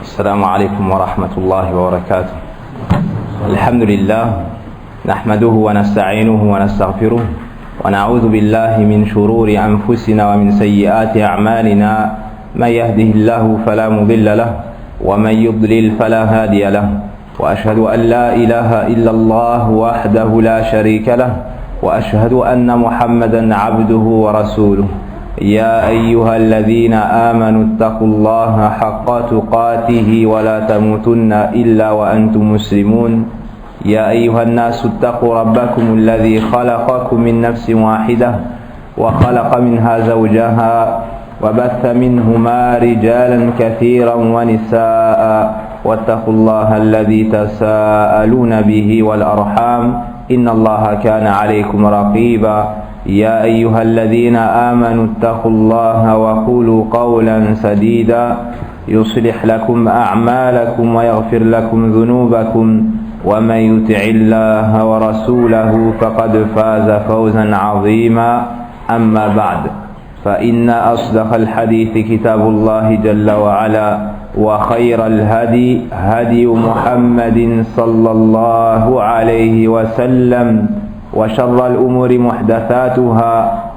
السلام عليكم ورحمة الله وبركاته. الحمد لله نحمده ونستعينه ونستغفره ونعوذ بالله من شرور أنفسنا ومن سيئات أعمالنا. من يهده الله فلا مضل له ومن يضلل فلا هادي له، وأشهد أن لا إله إلا الله وحده لا شريك له، وأشهد أن محمدا عبده ورسوله. يا أيها الذين آمنوا اتقوا الله حق تقاته ولا تموتن إلا وأنتم مسلمون. يا أيها الناس اتقوا ربكم الذي خلقكم من نفس واحدة وخلق منها زوجها وبث منهما رجالا كثيرا ونساء، واتقوا الله الذي تساءلون به والأرحام إن الله كان عليكم رقيبا. يا أيها الذين آمنوا اتقوا الله وقولوا قولا سديدا يصلح لكم أعمالكم ويغفر لكم ذنوبكم، ومن يطع الله ورسوله فقد فاز فوزا عظيما. أما بعد، فإن أصدق الحديث كتاب الله جل وعلا، وخير الهدي هدي محمد صلى الله عليه وسلم، وشر الأمور محدثاتها،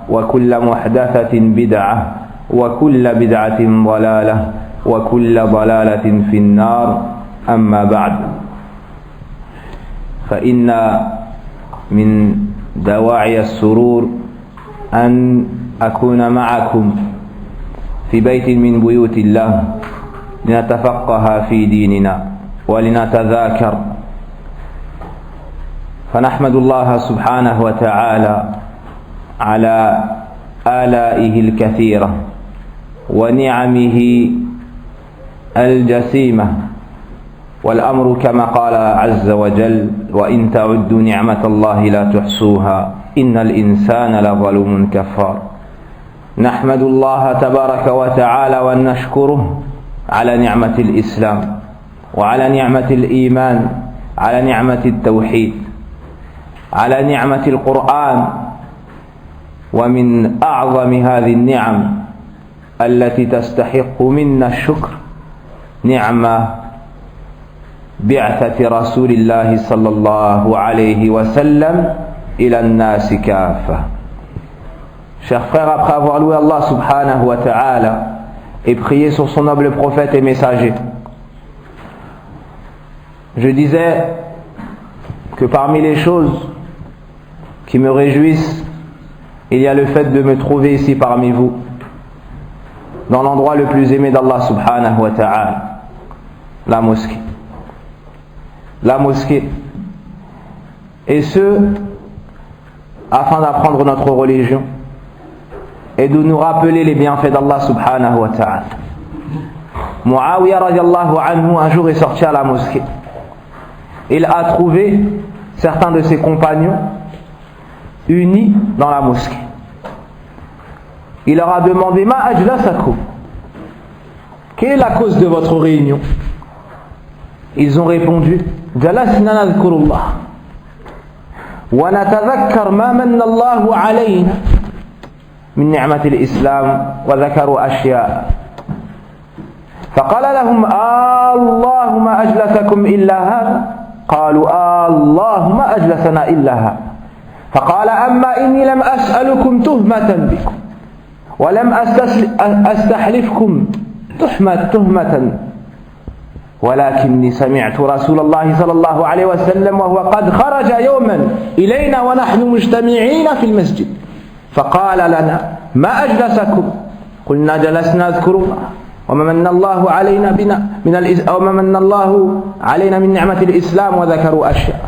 وكل محدثة بدعة، وكل بدعة ضلالة، وكل ضلالة في النار. أما بعد، فإن من دواعي السرور أن أكون معكم في بيت من بيوت الله لنتفقه في ديننا ولنتذاكر، فنحمد الله سبحانه وتعالى على آلائه الكثيرة ونعمه الجسيمة، والأمر كما قال عز وجل: وإن تعدوا نعمة الله لا تحصوها إن الإنسان لظلوم كفار. نحمد الله تبارك وتعالى ونشكره على نعمة الإسلام، وعلى نعمة الإيمان، على نعمة التوحيد، على نعمة القرآن. ومن أعظم هذه النعم التي تستحق منا الشكر نعمة بعثة رسول الله صلى الله عليه وسلم إلى الناس كافة. Chers frères, après avoir loué Allah subhanahu wa ta'ala et prié sur son noble prophète et messager, je disais que parmi les choses qui me réjouissent, il y a le fait de me trouver ici parmi vous, dans l'endroit le plus aimé d'Allah subhanahu wa ta'ala, la mosquée. La mosquée. Et ce, afin d'apprendre notre religion et de nous rappeler les bienfaits d'Allah subhanahu wa ta'ala. Muawiyah radiallahu anhu un jour est sorti à la mosquée. Il a trouvé certains de ses compagnons unis dans la mosquée. Il leur a demandé: Ma ajlasakum, quelle est la cause de votre réunion? Ils ont répondu: Jalasna nadhkurullah wa natadhakkar ma manna Allahu alayna min ni'mati al-islam, wa dhakaru ashya. فقال لهم: الله ما أجلسكم إلا هذا؟ قالوا: الله ما أجلسنا إلا هذا. فقال: أما إني لم أسألكم تهمة بكم ولم أستحلفكم تهمة، ولكني سمعت رسول الله صلى الله عليه وسلم وهو قد خرج يوما إلينا ونحن مجتمعين في المسجد، فقال لنا: ما أجلسكم؟ قلنا: جلسنا نذكر الله وما من الله علينا من نعمة الإسلام، وذكروا أشياء.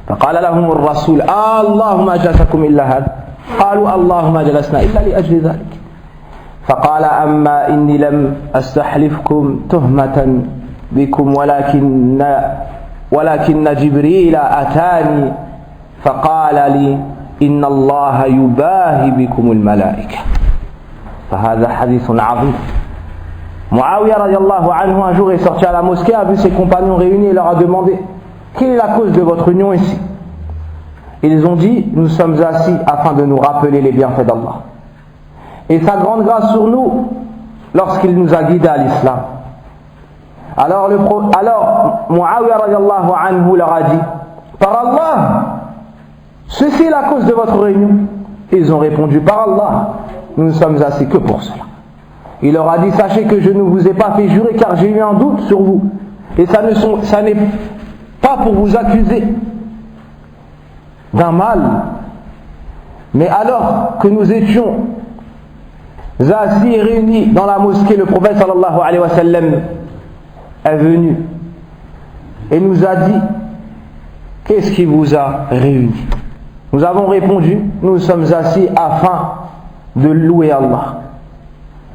فقال لهم الرسول: الله ما أجلسكم إلا هذا؟ قالوا: الله ما جلسنا إلا لأجل ذلك. فقال: أما إني لم أستحلفكم تهمة بكم ولكن جبريل أتاني فقال لي: إن الله يباهي بكم الملائكة. فهذا حديث عظيم. Muawiyah radiallahu anhu un jour est sorti à la mosquée, a vu ses compagnons réunis et leur a demandé: quelle est la cause de votre union ici? Ils ont dit: nous sommes assis afin de nous rappeler les bienfaits d'Allah et sa grande grâce sur nous, lorsqu'il nous a guidés à l'islam. Alors Muawiyah radiallahu anhu leur a dit, par Allah, ceci est la cause de votre réunion. Ils ont répondu, par Allah, nous ne sommes assis que pour cela. Il leur a dit, sachez que je ne vous ai pas fait jurer car j'ai eu un doute sur vous. Et ça n'est pas pour vous accuser d'un mal. Mais alors que nous étions assis et réunis dans la mosquée, le prophète sallallahu alayhi wa sallam est venu et nous a dit, qu'est-ce qui vous a réunis? Nous avons répondu, nous sommes assis afin de louer Allah,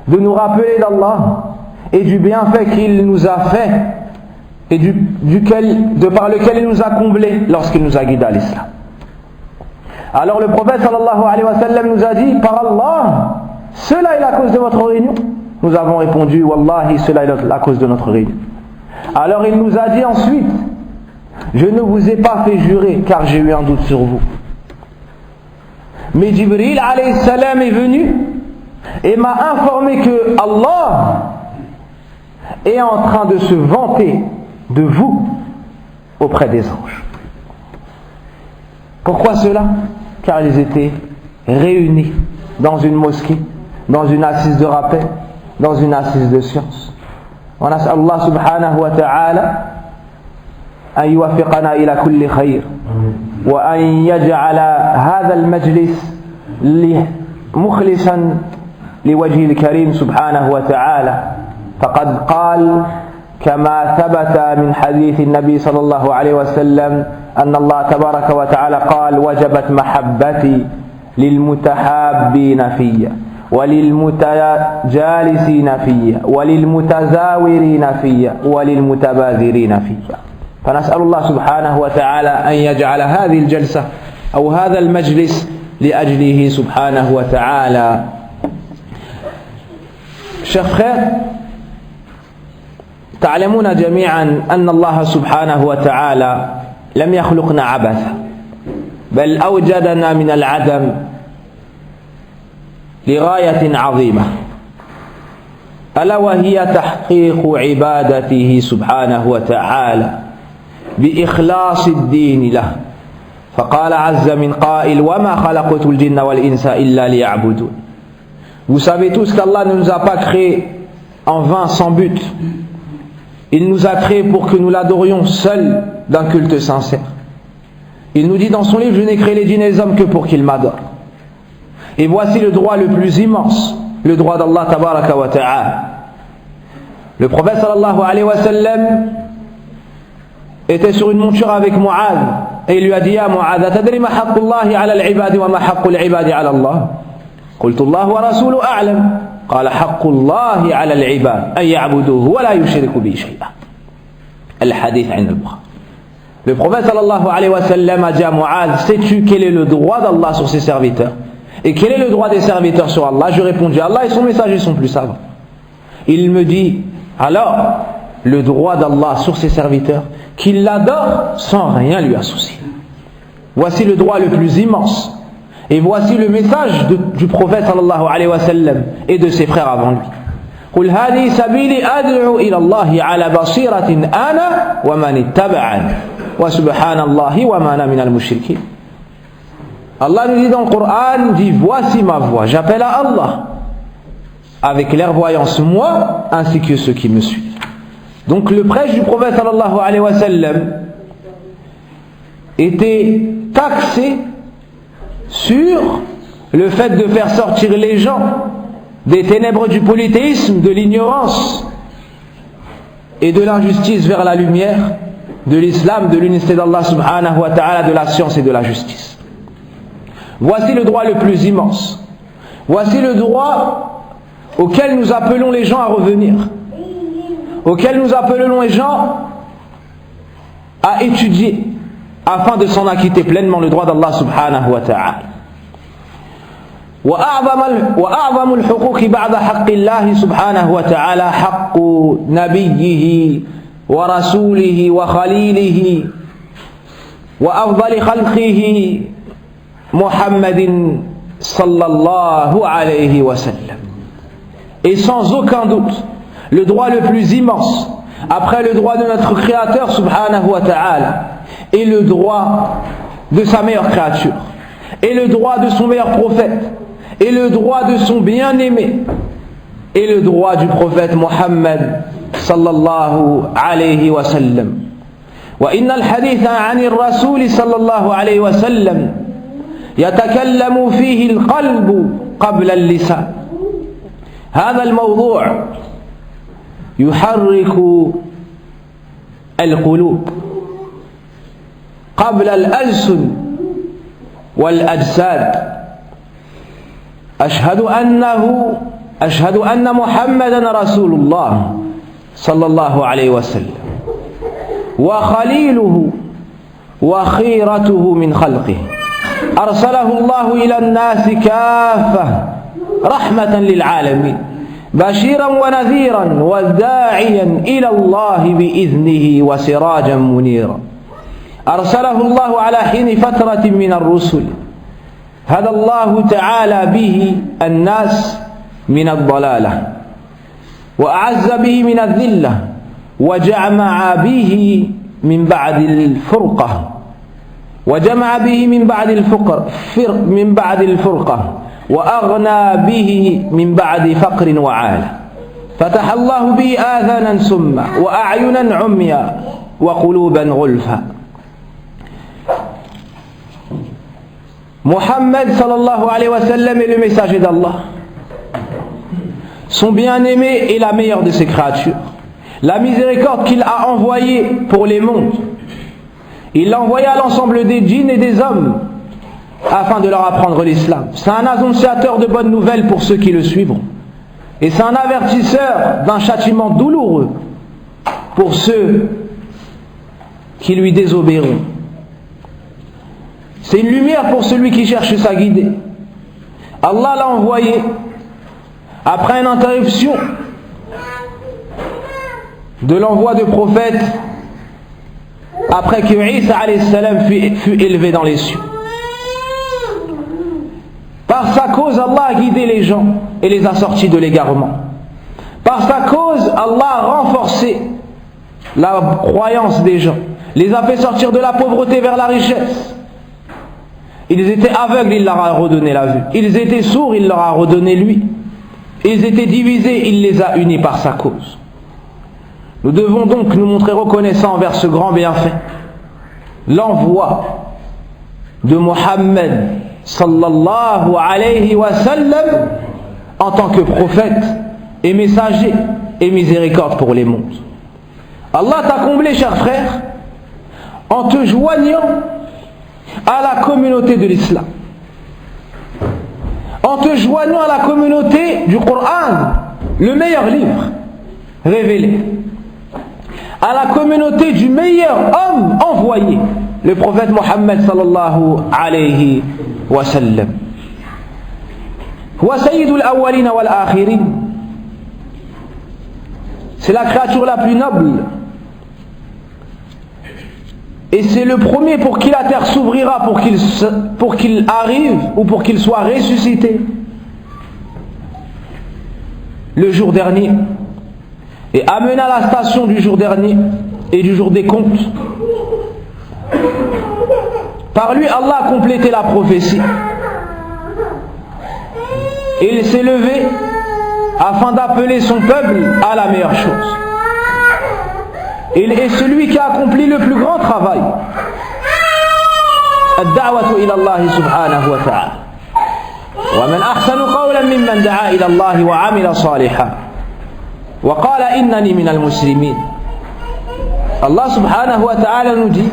de nous rappeler d'Allah et du bienfait qu'il nous a fait et de par lequel il nous a comblés lorsqu'il nous a guidés à l'islam. Alors le prophète sallallahu alayhi wa sallam nous a dit, par Allah, cela est la cause de votre réunion. Nous avons répondu, Wallahi, cela est la cause de notre réunion. Alors il nous a dit ensuite, je ne vous ai pas fait jurer car j'ai eu un doute sur vous. Mais Jibril alayhi salam est venu et m'a informé que Allah est en train de se vanter de vous auprès des anges. Pourquoi cela? Car ils étaient réunis dans une mosquée, dans une assise de rappel, dans une assise de science. On a Allah subhanahu wa ta'ala أن يوفقنا إلى كل خير وأن يجعل هذا المجلس مخلصا لوجه الكريم سبحانه وتعالى فقد قال كما ثبت من حديث النبي صلى الله عليه وسلم أن الله تبارك وتعالى قال وجبت محبتي للمتحابين فيا وللمتجالسين فيا وللمتزاورين فيا وللمتباذرين فيا. فنسأل الله سبحانه وتعالى أن يجعل هذه الجلسة أو هذا المجلس لأجله سبحانه وتعالى. Chers frères, تعلمون جميعا أن الله سبحانه وتعالى لم يخلقنا عبثا بل أوجدنا من العدم لغاية عظيمة ألا وهي تحقيق عبادته سبحانه وتعالى بإخلاص الدين له. فقال عز من قائل وما خلقت الجن والإنس إلا ليعبدون. Vous savez tous qu'Allah ne nous a pas créés en vain, sans but. Il nous a créés pour que nous l'adorions seul d'un culte sincère. Il nous dit dans son livre, je n'ai créé les djinns et les hommes que pour qu'ils m'adorent. Et voici le droit le plus immense, le droit d'Allah tabaraka wa ta'ala. Le prophète sallallahu alayhi wa sallam était sur une monture avec Mu'adh et il lui a dit ya Mu'adh atadri ma haqqullahi ala al-ibadi wa ma haqqul ibadi ala Allah? قلت الله ورسوله أعلم قال حق الله على العباد أن يعبدوه ولا يشركوا به شيئا. الحديث عند البخاري. Le prophète sallallahu alayhi wa sallam a dit à Mu'adh, sais-tu quel est le droit d'Allah sur ses serviteurs et quel est le droit des serviteurs sur Allah? Je répondis, Allah et son messager sont plus savants. Il me dit, alors le droit d'Allah sur ses serviteurs, qu'il l'adore sans rien lui associer. Voici le droit le plus immense. Et voici le message du prophète sallallahu alayhi wa sallam et de ses frères avant lui. قل هذه سبيلي أدعو إلى الله على بصيرة أنا ومن اتبعني وسبحان الله وما أنا من المشركين. Allah nous dit dans le Coran, dit voici ma voie, j'appelle à Allah avec clairvoyance moi ainsi que ceux qui me suivent. Donc le prêche du prophète sallallahu alayhi wa sallam était taxé sur le fait de faire sortir les gens des ténèbres du polythéisme, de l'ignorance et de l'injustice vers la lumière de l'islam, de l'unité d'Allah subhanahu wa ta'ala, de la science et de la justice. Voici le droit le plus immense. Voici le droit auquel nous appelons les gens à revenir, auquel nous appelons les gens à étudier afin de s'en acquitter pleinement, le droit d'Allah subhanahu wa ta'ala. وأعظم الحقوق بعد حق الله سبحانه وتعالى حق نبيه ورسوله وخليله وأفضل خلقه محمد صلى الله عليه وسلم. Et sans aucun doute, le droit le plus immense, après le droit de notre Créateur subhanahu wa ta'ala, est le droit de sa meilleure créature, et le droit de son meilleur prophète, et le droit de son bien-aimé, et le droit du prophète Muhammad sallallahu alayhi wa sallam. وإن الحديث عن الرسول صلى الله عليه وسلم يتكلم فيه القلب قبل اللسان. هذا الموضوع يحرك القلوب قبل الألسن والأجساد. أشهد أن محمدا رسول الله صلى الله عليه وسلم وخليله وخيرته من خلقه أرسله الله إلى الناس كافة رحمة للعالمين بشيرا ونذيرا وداعيا إلى الله بإذنه وسراجا منيرا أرسله الله على حين فترة من الرسل هدى الله تعالى به الناس من الضلالة وأعز به من الذلة وجمع به من بعد الفرقة وأغنى به من بعد فقر وعالة فتح الله به آذانا سما وأعينا عميا وقلوبا غلفا. Mohammed sallallahu alayhi wa sallam est le messager d'Allah, son bien-aimé est la meilleure de ses créatures, la miséricorde qu'il a envoyée pour les mondes. Il l'a envoyé à l'ensemble des djinns et des hommes afin de leur apprendre l'islam. C'est un annonciateur de bonnes nouvelles pour ceux qui le suivront, et c'est un avertisseur d'un châtiment douloureux pour ceux qui lui désobéiront. C'est une lumière pour celui qui cherche sa guidée. Allah l'a envoyé après une interruption de l'envoi de prophètes, après que Isa alayhi salam fut élevé dans les cieux. Par sa cause, Allah a guidé les gens et les a sortis de l'égarement. Par sa cause, Allah a renforcé la croyance des gens, les a fait sortir de la pauvreté vers la richesse. Ils étaient aveugles, il leur a redonné la vue. Ils étaient sourds, il leur a redonné lui. Ils étaient divisés, il les a unis par sa cause. Nous devons donc nous montrer reconnaissants envers ce grand bienfait, l'envoi de Muhammad sallallahu alayhi wa sallam en tant que prophète et messager et miséricorde pour les mondes. Allah t'a comblé, cher frère, en te joignant à la communauté de l'islam, en te joignant à la communauté du Coran, le meilleur livre révélé, à la communauté du meilleur homme envoyé, le prophète Muhammad sallallahu alayhi wa sallam. Wa sayyidul awwalina wal akhirin, c'est la créature la plus noble, et c'est le premier pour qui la terre s'ouvrira pour qu'il arrive ou pour qu'il soit ressuscité le jour dernier et amené à la station du jour dernier et du jour des comptes. Par lui, Allah a complété la prophétie. Et il s'est levé afin d'appeler son peuple à la meilleure chose. Il est celui qui a accompli le plus grand travail. Ad-da'watu ila Allah subhanahu wa ta'ala. Wa man ahsanu qawlan mimman da'a ila Allah wa 'amila salihan. Wa qala innani minal muslimin. Allah subhanahu wa ta'ala nous dit,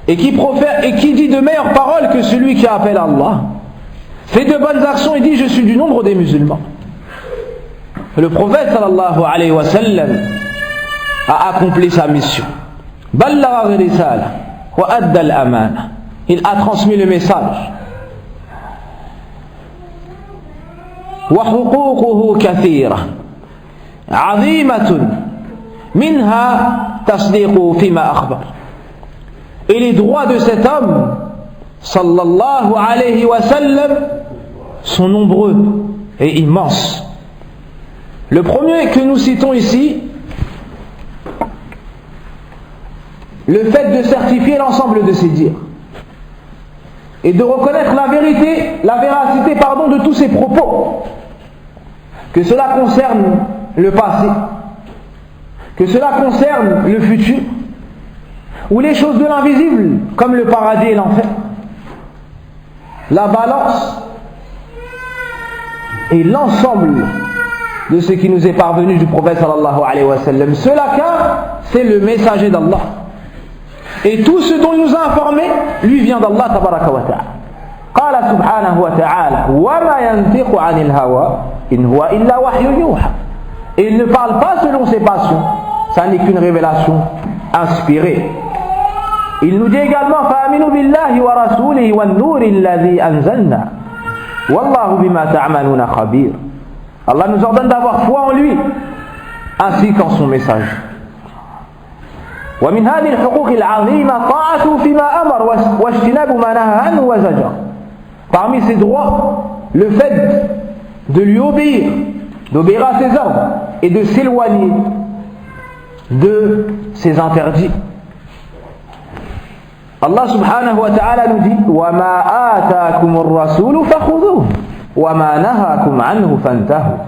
et qui dit de meilleures paroles que celui qui appelle Allah, fait de bonnes actions et dit je suis du nombre des musulmans. Le prophète sallallahu alayhi wa sallam a accompli sa mission. Ballagha ar-risala wa adda al-amana. Il a transmis le message. Wa huququhu kathira 'azimatun minha tasdiqu fima akhbar. Et les droits de cet homme sallallahu alayhi wa sallam sont nombreux et immenses. Le premier que nous citons ici, le fait de certifier l'ensemble de ces dires et de reconnaître la véracité de tous ces propos, que cela concerne le passé, que cela concerne le futur, ou les choses de l'invisible, comme le paradis et l'enfer, la balance et l'ensemble de ce qui nous est parvenu du prophète sallallahu alayhi wa sallam. Cela car c'est le messager d'Allah. Et tout ce dont il nous a informé lui vient d'Allah tabaraka wa ta'ala. Qala subhanahu wa ta'ala wa ma yantiqu 'anil hawa in huwa illa wahyun yuha. Et il ne parle pas selon ses passions, ça n'est qu'une révélation inspirée. Il nous dit également fa'aminu billahi wa rasulihi wan nuri alladhi anzalna wallahu bima ta'maluna khabir. Allah nous ordonne d'avoir foi en lui ainsi qu'en son message. ومن هذه الحقوق العظيمة طاعته فيما أمر واجتناب ما نهى عنه وزجر. Parmi ses droits, le fait de lui obéir, d'obéir à ses ordres et de s'éloigner de ses interdits. Allah subhanahu wa ta'ala nous dit وَمَا آتَاكُمُ الرَّسُولُ فَخُذُوهُ وَمَا نَهَاكُمْ عَنْهُ فَانْتَهُوا.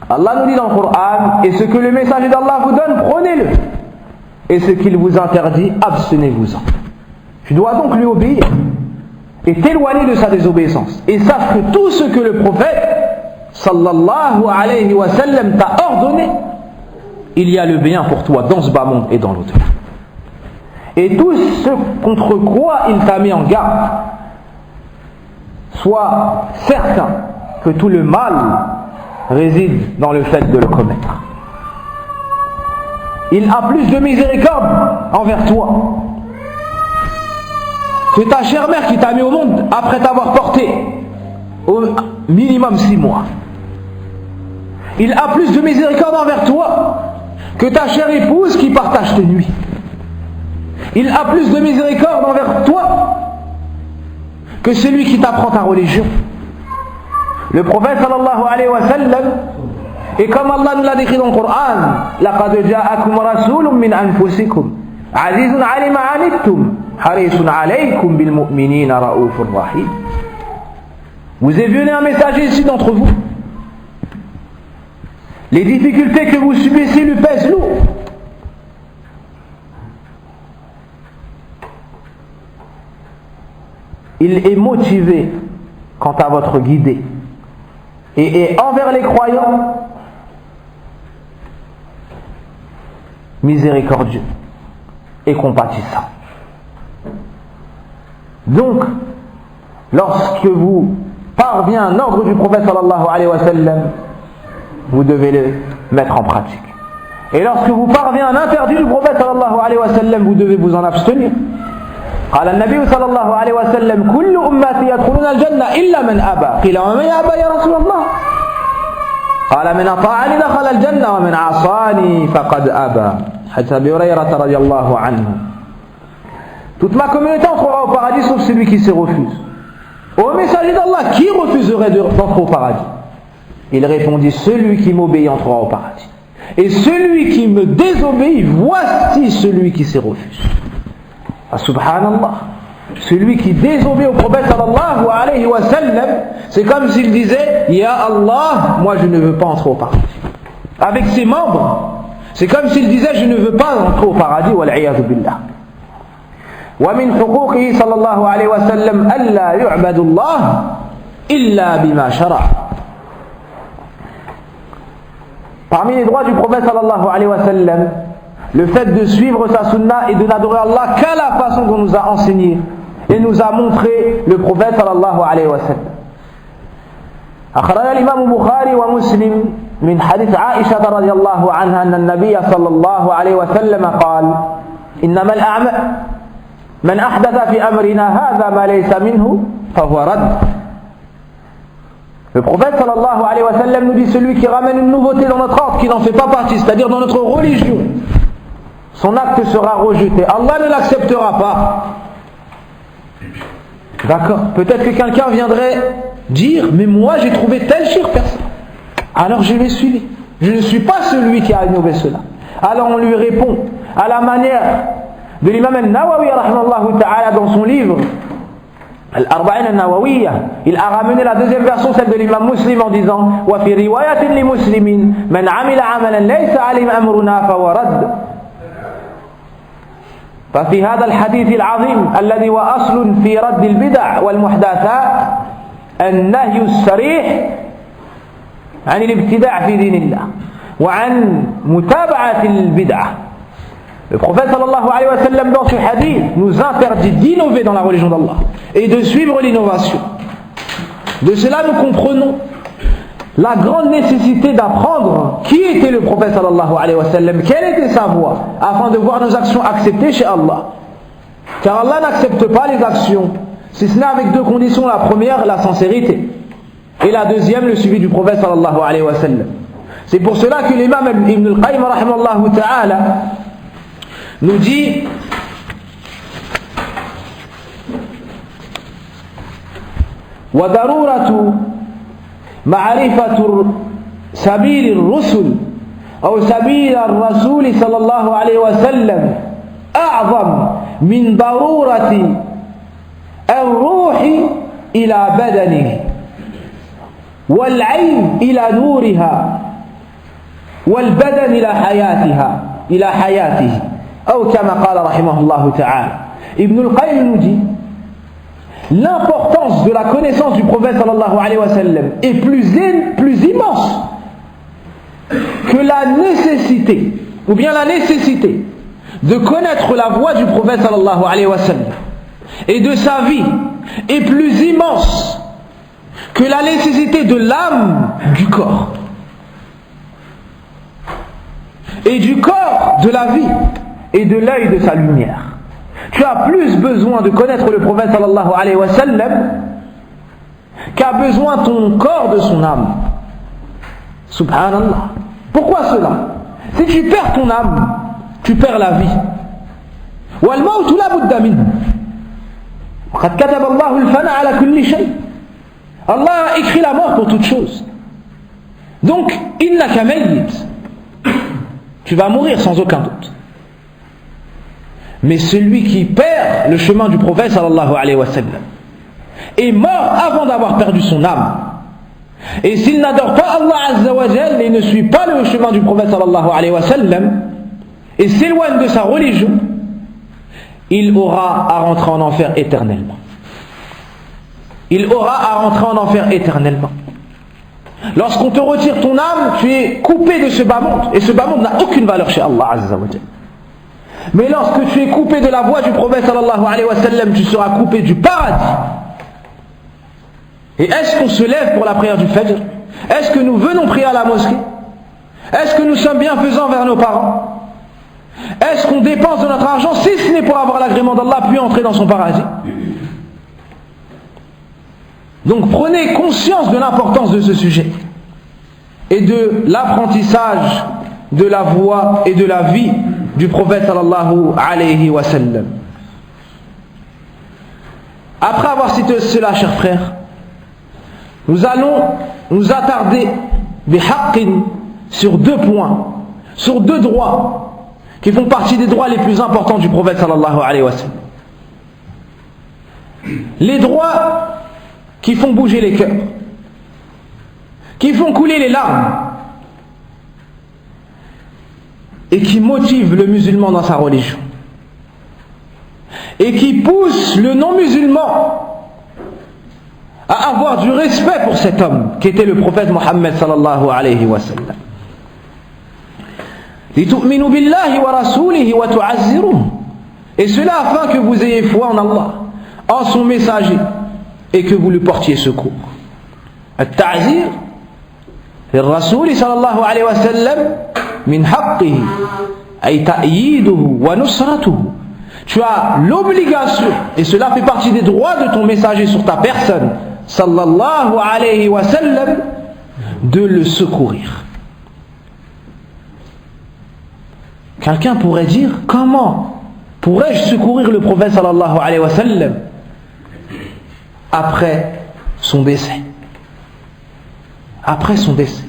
Allah nous dit dans le Coran, et ce que le messager d'Allah vous donne, prenez-le, et ce qu'il vous interdit, abstenez-vous-en. Tu dois donc lui obéir et t'éloigner de sa désobéissance. Et sache que tout ce que le prophète sallallahu alayhi wa sallam t'a ordonné, il y a le bien pour toi dans ce bas monde et dans l'au-delà. Et tout ce contre quoi il t'a mis en garde, sois certain que tout le mal réside dans le fait de le commettre. Il a plus de miséricorde envers toi que ta chère mère qui t'a mis au monde après t'avoir porté au minimum 6 mois. Il a plus de miséricorde envers toi que ta chère épouse qui partage tes nuits. Il a plus de miséricorde envers toi que celui qui t'apprend ta religion. Le prophète sallallahu alayhi wa sallam, et comme Allah nous l'a décrit dans le Coran, لَقَدْ جَاءَكُمْ رَسُولٌ مِّنْ أَنفُسِكُمْ عَزِيزٌ عَلَيْهِ مَا عَنِتُّمْ حَرِيصٌ عَلَيْكُمْ بِالْمُؤْمِنِينَ رَءُوفٌ رَحِيمٌ. Vous est venu un messager ici d'entre vous. Les difficultés que vous subissez lui pèsent lourd. Il est motivé quant à votre guidée. Et envers les croyants, miséricordieux et compatissant. Donc, lorsque vous parvient un ordre du prophète sallallahu alayhi wa sallam, vous devez le mettre en pratique. Et lorsque vous parvient un interdit du prophète sallallahu alayhi wa sallam, vous devez vous en abstenir. قال النبي صلى الله عليه وسلم كل أمتي يدخلون الجنة إلا من أبى قيل ومن يأبى يا رسول الله قال من أطاعني دخل الجنة ومن عصاني فقد أبى حديث أبي هريرة رضي الله عنه. Toute ma communauté entrera au paradis sauf celui qui se refuse. Au messager d'Allah, qui refuserait d'entrer au paradis? Il répondit celui qui m'obéit entrera au paradis, et celui qui me désobéit, voici celui qui se refuse. Subhanallah, celui qui désobéit au prophète sallallahu alayhi wa sallam, c'est comme s'il disait Ya Allah, moi je ne veux pas entrer au paradis. Avec ses membres, c'est comme s'il disait je ne veux pas entrer au paradis, wal-'iyadhu billah. Wa min huquqihi sallallahu alayhi wa sallam alla yu'badu Allah illa bima shara'a. Parmi les droits du prophète sallallahu alayhi wa sallam, le fait de suivre sa sunna et de n'adorer Allah qu'à la façon dont nous a enseigné et nous a montré le prophète sallallahu alayhi wa sallam. أخرج الإمام البخاري ومسلم من حديث عائشة رضي الله عنها أن النبي صلى الله عليه وسلم قال إنما الأعمال من أحدث في أمرنا هذا ما ليس منه فهو رد. Le prophète sallallahu alayhi wa sallam nous dit celui qui ramène une nouveauté dans notre ordre qui n'en fait pas partie, c'est-à-dire dans notre religion, son acte sera rejeté. Allah ne l'acceptera pas. D'accord. Peut-être que quelqu'un viendrait dire mais moi j'ai trouvé tel shirk, personne. Alors je l'ai suivi. Je ne suis pas celui qui a innové cela. Alors on lui répond à la manière de l'imam al-Nawawi rahimahullah ta'ala dans son livre Al-Arba'in al-Nawawiyya. Il a ramené la deuxième version, celle de l'imam Muslim, en disant wa fi riwayatin li muslimin man amila amalan laysa alayhi amruna fa huwa radd. ففي هذا الحديث العظيم الذي هو أصل في رد البدع والمحدثات النهي الصريح عن الابتداع في دين الله وعن متابعة البدعة. Le prophète sallallahu alayhi wa sallam dans ce hadith nous interdit d'innover dans la religion d'Allah et de suivre l'innovation. De cela nous comprenons la grande nécessité d'apprendre qui était le prophète sallallahu alayhi wa sallam, quelle était sa voie, afin de voir nos actions acceptées chez Allah. Car Allah n'accepte pas les actions, si ce n'est avec deux conditions. La première, la sincérité, et la deuxième, le suivi du prophète sallallahu alayhi wa sallam. C'est pour cela que l'imam Ibn al-Qayyim rahimahullah ta'ala nous dit وضرورة معرفة سبيل الرسل أو سبيل الرسول صلى الله عليه وسلم أعظم من ضرورة الروح إلى بدنه والعين إلى نورها والبدن إلى حياته أو كما قال رحمه الله تعالى. Ibn al-Qayyim nous dit l'importance de la connaissance du prophète sallallahu alayhi wa sallam est plus immense que la nécessité, ou bien la nécessité de connaître la voie du prophète sallallahu alayhi wa sallam et de sa vie est plus immense que la nécessité de l'âme du corps et du corps de la vie et de l'œil de sa lumière. Tu as plus besoin de connaître le prophète sallallahu alayhi wa sallam qu'a besoin ton corps de son âme. Subhanallah. Pourquoi cela? Si tu perds ton âme, tu perds la vie. Wal mawtu la budda minhu. Qad kataba Allahu al-fana ala kulli shay. Allah a écrit la mort pour toute chose. Donc, innaka mayyit. Tu vas mourir sans aucun doute. Mais celui qui perd le chemin du prophète sallallahu alayhi wa sallam est mort avant d'avoir perdu son âme. Et s'il n'adore pas Allah azza wa jal et ne suit pas le chemin du prophète sallallahu alayhi wa sallam et s'éloigne de sa religion, il aura à rentrer en enfer éternellement. Il aura à rentrer en enfer éternellement. Lorsqu'on te retire ton âme, tu es coupé de ce bas monde, et ce bas monde n'a aucune valeur chez Allah azza wa jal. Mais lorsque tu es coupé de la voie du prophète sallallahu alayhi wa sallam, tu seras coupé du paradis. Et est-ce qu'on se lève pour la prière du Fajr? Est-ce que nous venons prier à la mosquée? Est-ce que nous sommes bienfaisants vers nos parents? Est-ce qu'on dépense de notre argent, si ce n'est pour avoir l'agrément d'Allah puis entrer dans son paradis? Donc prenez conscience de l'importance de ce sujet et de l'apprentissage de la voie et de la vie du prophète sallallahu alayhi wa sallam. Après avoir cité cela, chers frères, nous allons nous attarder bihaqqin sur deux points, sur deux droits qui font partie des droits les plus importants du prophète sallallahu alayhi wa sallam. Les droits qui font bouger les cœurs, qui font couler les larmes et qui motivent le musulman dans sa religion et qui poussent le non-musulman à avoir du respect pour cet homme qui était le prophète Mohammed sallallahu alayhi wa sallam. لِتُؤْمِنُوا بِاللَّهِ وَرَسُولِهِ وَتُعَزِّرُوهُ. Et cela afin que vous ayez foi en Allah, en son messager, et que vous lui portiez secours. التعزير للرسول صلى الله عليه وسلم من حقه أي تأييده ونصرته. Tu as l'obligation, et cela fait partie des droits de ton messager sur ta personne, sallallahu alayhi wa sallam, de le secourir. Quelqu'un pourrait dire, comment pourrais-je secourir le prophète sallallahu alayhi wa sallam après son décès? Après son décès.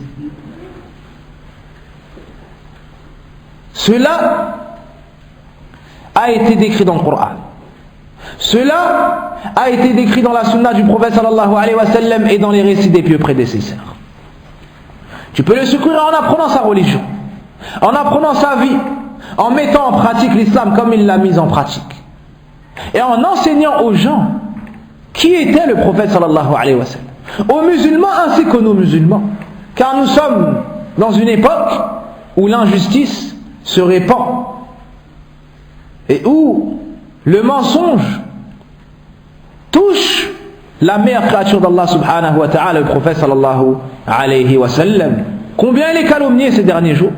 Cela a été décrit dans le Coran. Cela a été décrit dans la sunna du prophète sallallahu alayhi wa sallam et dans les récits des pieux prédécesseurs. Tu peux le secourir en apprenant sa religion, en apprenant sa vie, en mettant en pratique l'islam comme il l'a mis en pratique, et en enseignant aux gens qui était le prophète sallallahu alayhi wa sallam, aux musulmans ainsi qu'aux non-musulmans, car nous sommes dans une époque où l'injustice se répand et où le mensonge touche la meilleure créature d'Allah subhanahu wa ta'ala, le prophète sallallahu alayhi wa sallam. Combien il est calomnié ces derniers jours,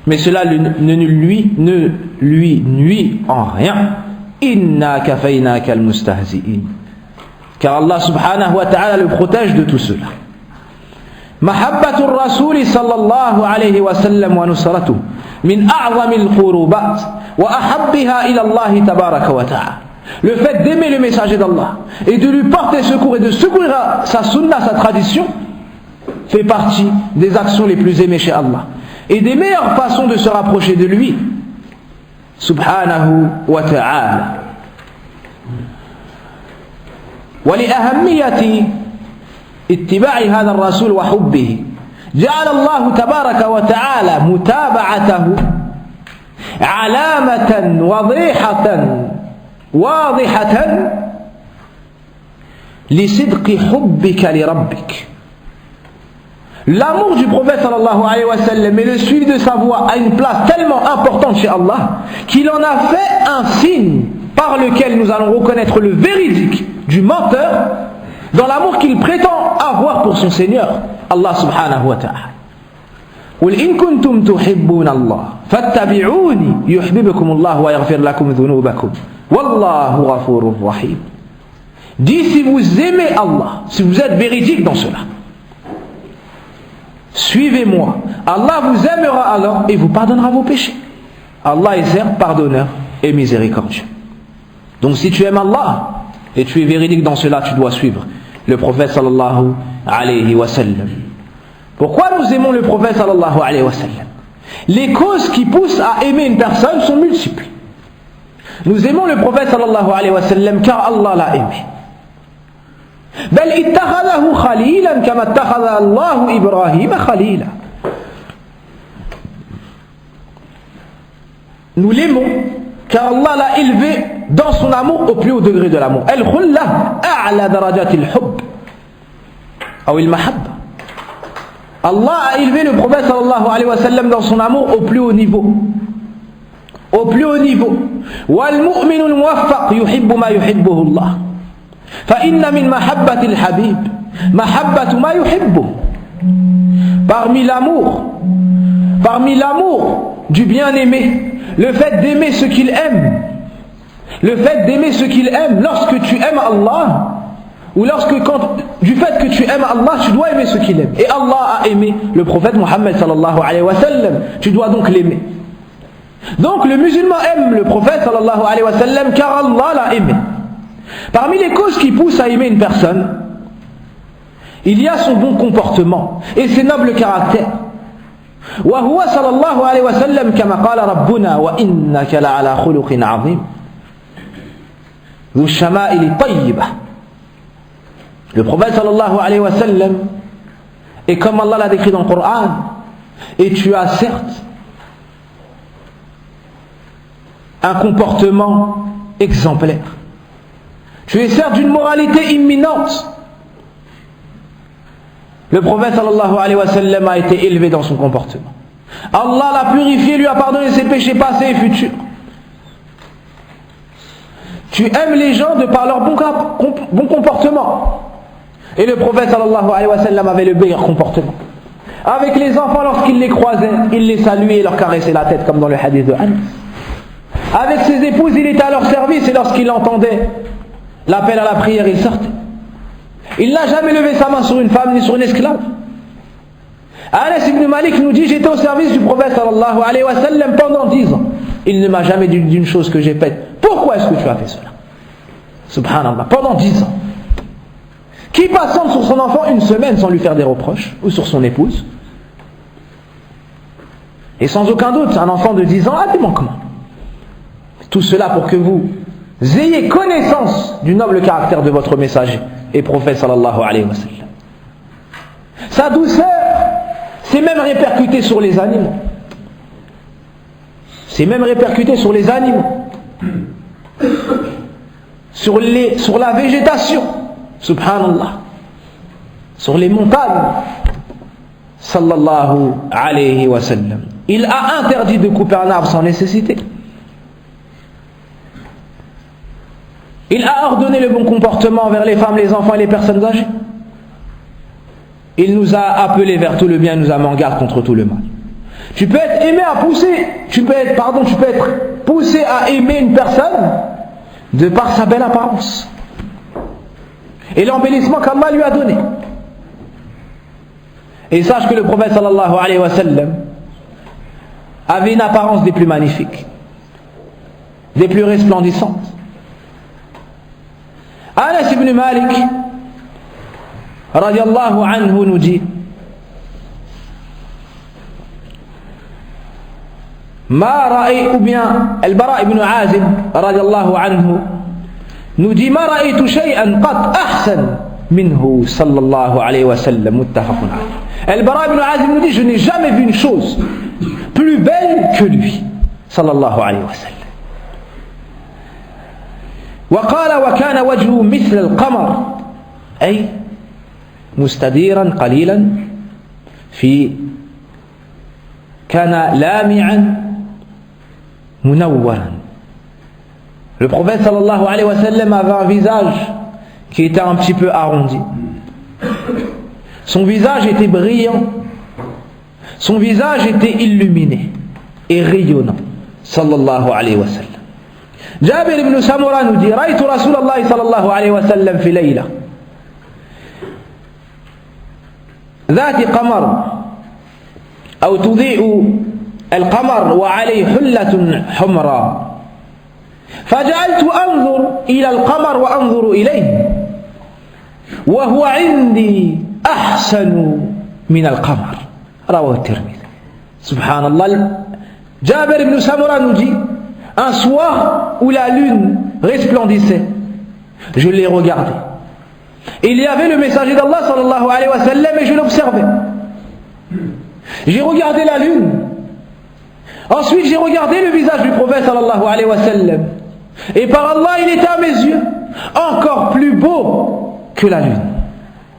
mais cela ne lui nuit en rien. Inna kafaynaka al-mustahzi'in, car Allah subhanahu wa ta'ala le protège de tout cela. Mahabbatur Rasul sallallahu alayhi wa sallam wa nusratuhu min a'zamil qurubat wa ahabbiha ila Allah tabaraka wa ta'ala. Le fait d'aimer le messager d'Allah et de lui porter secours et de secourir sa sunna, sa tradition, fait partie des actions les plus aimées chez Allah et des meilleures façons de se rapprocher de lui subhanahu wa ta'ala. ولأهمية اتباع هذا الرسول وحبه جعل الله تبارك وتعالى متابعته علامة واضحة لصدق حبك لربك. L'amour du prophète sallallahu alayhi wa sallam et le suivi de sa voie a une place tellement importante chez Allah qu'il en a fait un signe par lequel nous allons reconnaître le véridique du menteur dans l'amour qu'il prétend avoir pour son Seigneur, Allah subhanahu wa ta'ala. قل إن كنتم تحبون الله فاتبعوني يحببكم الله ويغفر لكم ذنوبكم والله غفور رحيم. Dis si vous aimez Allah, si vous êtes véridique dans cela, suivez-moi. Allah vous aimera alors et vous pardonnera vos péchés. Allah est certes pardonneur et miséricordieux. Donc si tu aimes Allah et tu es véridique dans cela, tu dois suivre le prophète sallallahu alayhi wa sallam. Pourquoi nous aimons le prophète sallallahu alayhi wa sallam? Les causes qui poussent à aimer une personne sont multiples. Nous aimons le prophète sallallahu alayhi wa sallam car Allah l'a aimé. بل اتخذه خليلا كما اتخذ الله إبراهيم خليلا. Nous l'aimons car Allah l'a élevé dans son amour au plus haut degré de l'amour. Al-Khullah a'la darajat al-hubb ou al-mahabba. Allah a élevé le prophète sallallahu alayhi wa sallam dans son amour au plus haut niveau. Au plus haut niveau. وَالْمُؤْمِنُ الْمُوَفَّقُ يُحِبُّ مَا يُحِبُّهُ اللَّهُ فَإِنَّ مِنْ مَحَبَّةِ الْحَبِيبِ مَحَبَّةُ مَا يُحِبُّهُ. Parmi l'amour du bien-aimé, le fait d'aimer ce qu'il aime, le fait d'aimer ce qu'il aime, lorsque tu aimes Allah, ou du fait que tu aimes Allah, tu dois aimer ce qu'il aime. Et Allah a aimé le prophète Muhammad sallallahu alayhi wa sallam, tu dois donc l'aimer. Donc le musulman aime le prophète sallallahu alayhi wa sallam car Allah l'a aimé. Parmi les causes qui poussent à aimer une personne, il y a son bon comportement et ses nobles caractères. وهو صلى الله عليه وسلم كما قال ربنا وإنك لعلى خلق عظيم ذو الشمائل الطيبة. Le prophète sallallahu alayhi wa sallam est comme Allah l'a décrit dans le Coran, et tu as certes un comportement exemplaire. Tu es certes d'une moralité imminente. Le prophète sallallahu alayhi wa sallam a été élevé dans son comportement. Allah l'a purifié, lui a pardonné ses péchés passés et futurs. Tu aimes les gens de par leur bon comportement. Et le prophète sallallahu alayhi wa sallam avait le meilleur comportement. Avec les enfants, lorsqu'il les croisait, il les saluait et leur caressait la tête, comme dans le hadith de Anas. Avec ses épouses, il était à leur service et lorsqu'il entendait l'appel à la prière, il sortait. Il n'a jamais levé sa main sur une femme ni sur une esclave. Anas ibn Malik nous dit: j'étais au service du prophète sallallahu alayhi wa sallam pendant 10 ans. Il ne m'a jamais dit d'une chose que j'ai faite. Pourquoi est-ce que tu as fait cela? Subhanallah, pendant 10 ans. Qui patiente sur son enfant une semaine sans lui faire des reproches, ou sur son épouse? Et sans aucun doute, un enfant de 10 ans a des manquements. Tout cela pour que vous ayez connaissance du noble caractère de votre messager et prophète sallallahu alayhi wa sallam. Sa douceur s'est même répercutée sur les animaux. C'est même répercuté sur les animaux, sur la végétation, subhanallah, sur les montagnes, sallallahu alayhi wa sallam. Il a interdit de couper un arbre sans nécessité. Il a ordonné le bon comportement envers les femmes, les enfants et les personnes âgées. Il nous a appelés vers tout le bien, nous a mis en garde contre tout le mal. Tu peux être aimé à pousser, tu peux être poussé à aimer une personne de par sa belle apparence et l'embellissement qu'Allah lui a donné. Et sache que le prophète sallallahu alayhi wa sallam avait une apparence des plus magnifiques, des plus resplendissantes. Anas ibn Malik radiallahu anhu nous dit: ما رأيت bien البراء بن عازب رضي الله عنه nous dit: ما رأيت شيئا قط أحسن منه صلى الله عليه وسلم متفق عليه. البراء بن عازب nous dit: je n'ai jamais vu une chose plus belle que lui صلى الله عليه وسلم. وقال: وكان وجهه مثل القمر أي مستديرا قليلا في كان لامعا منورا. Le prophète sallallahu alayhi wa sallam avait un visage qui était un petit peu arrondi. Son visage était brillant, son visage était illuminé et rayonnant, sallallahu alayhi wa sallam. Jabir ibn Samura nous dit: رأيت رسول الله صلى الله عليه وسلم في ليلة ذات قمر أو تضيء القمر وعليه حلة حمراء فجعلت أنظر إلى القمر وأنظر إليه وهو عندي أحسن من القمر. رواه الترمذي. سبحان الله. Jabir ibn Samura nous dit: un soir où la lune resplendissait, je l'ai regardé. Il y avait le messager d'Allah sallallahu alayhi wa sallam et je l'observais. J'ai regardé la lune. Ensuite j'ai regardé le visage du prophète sallallahu alayhi wa sallam. Et par Allah, il était à mes yeux encore plus beau que la lune.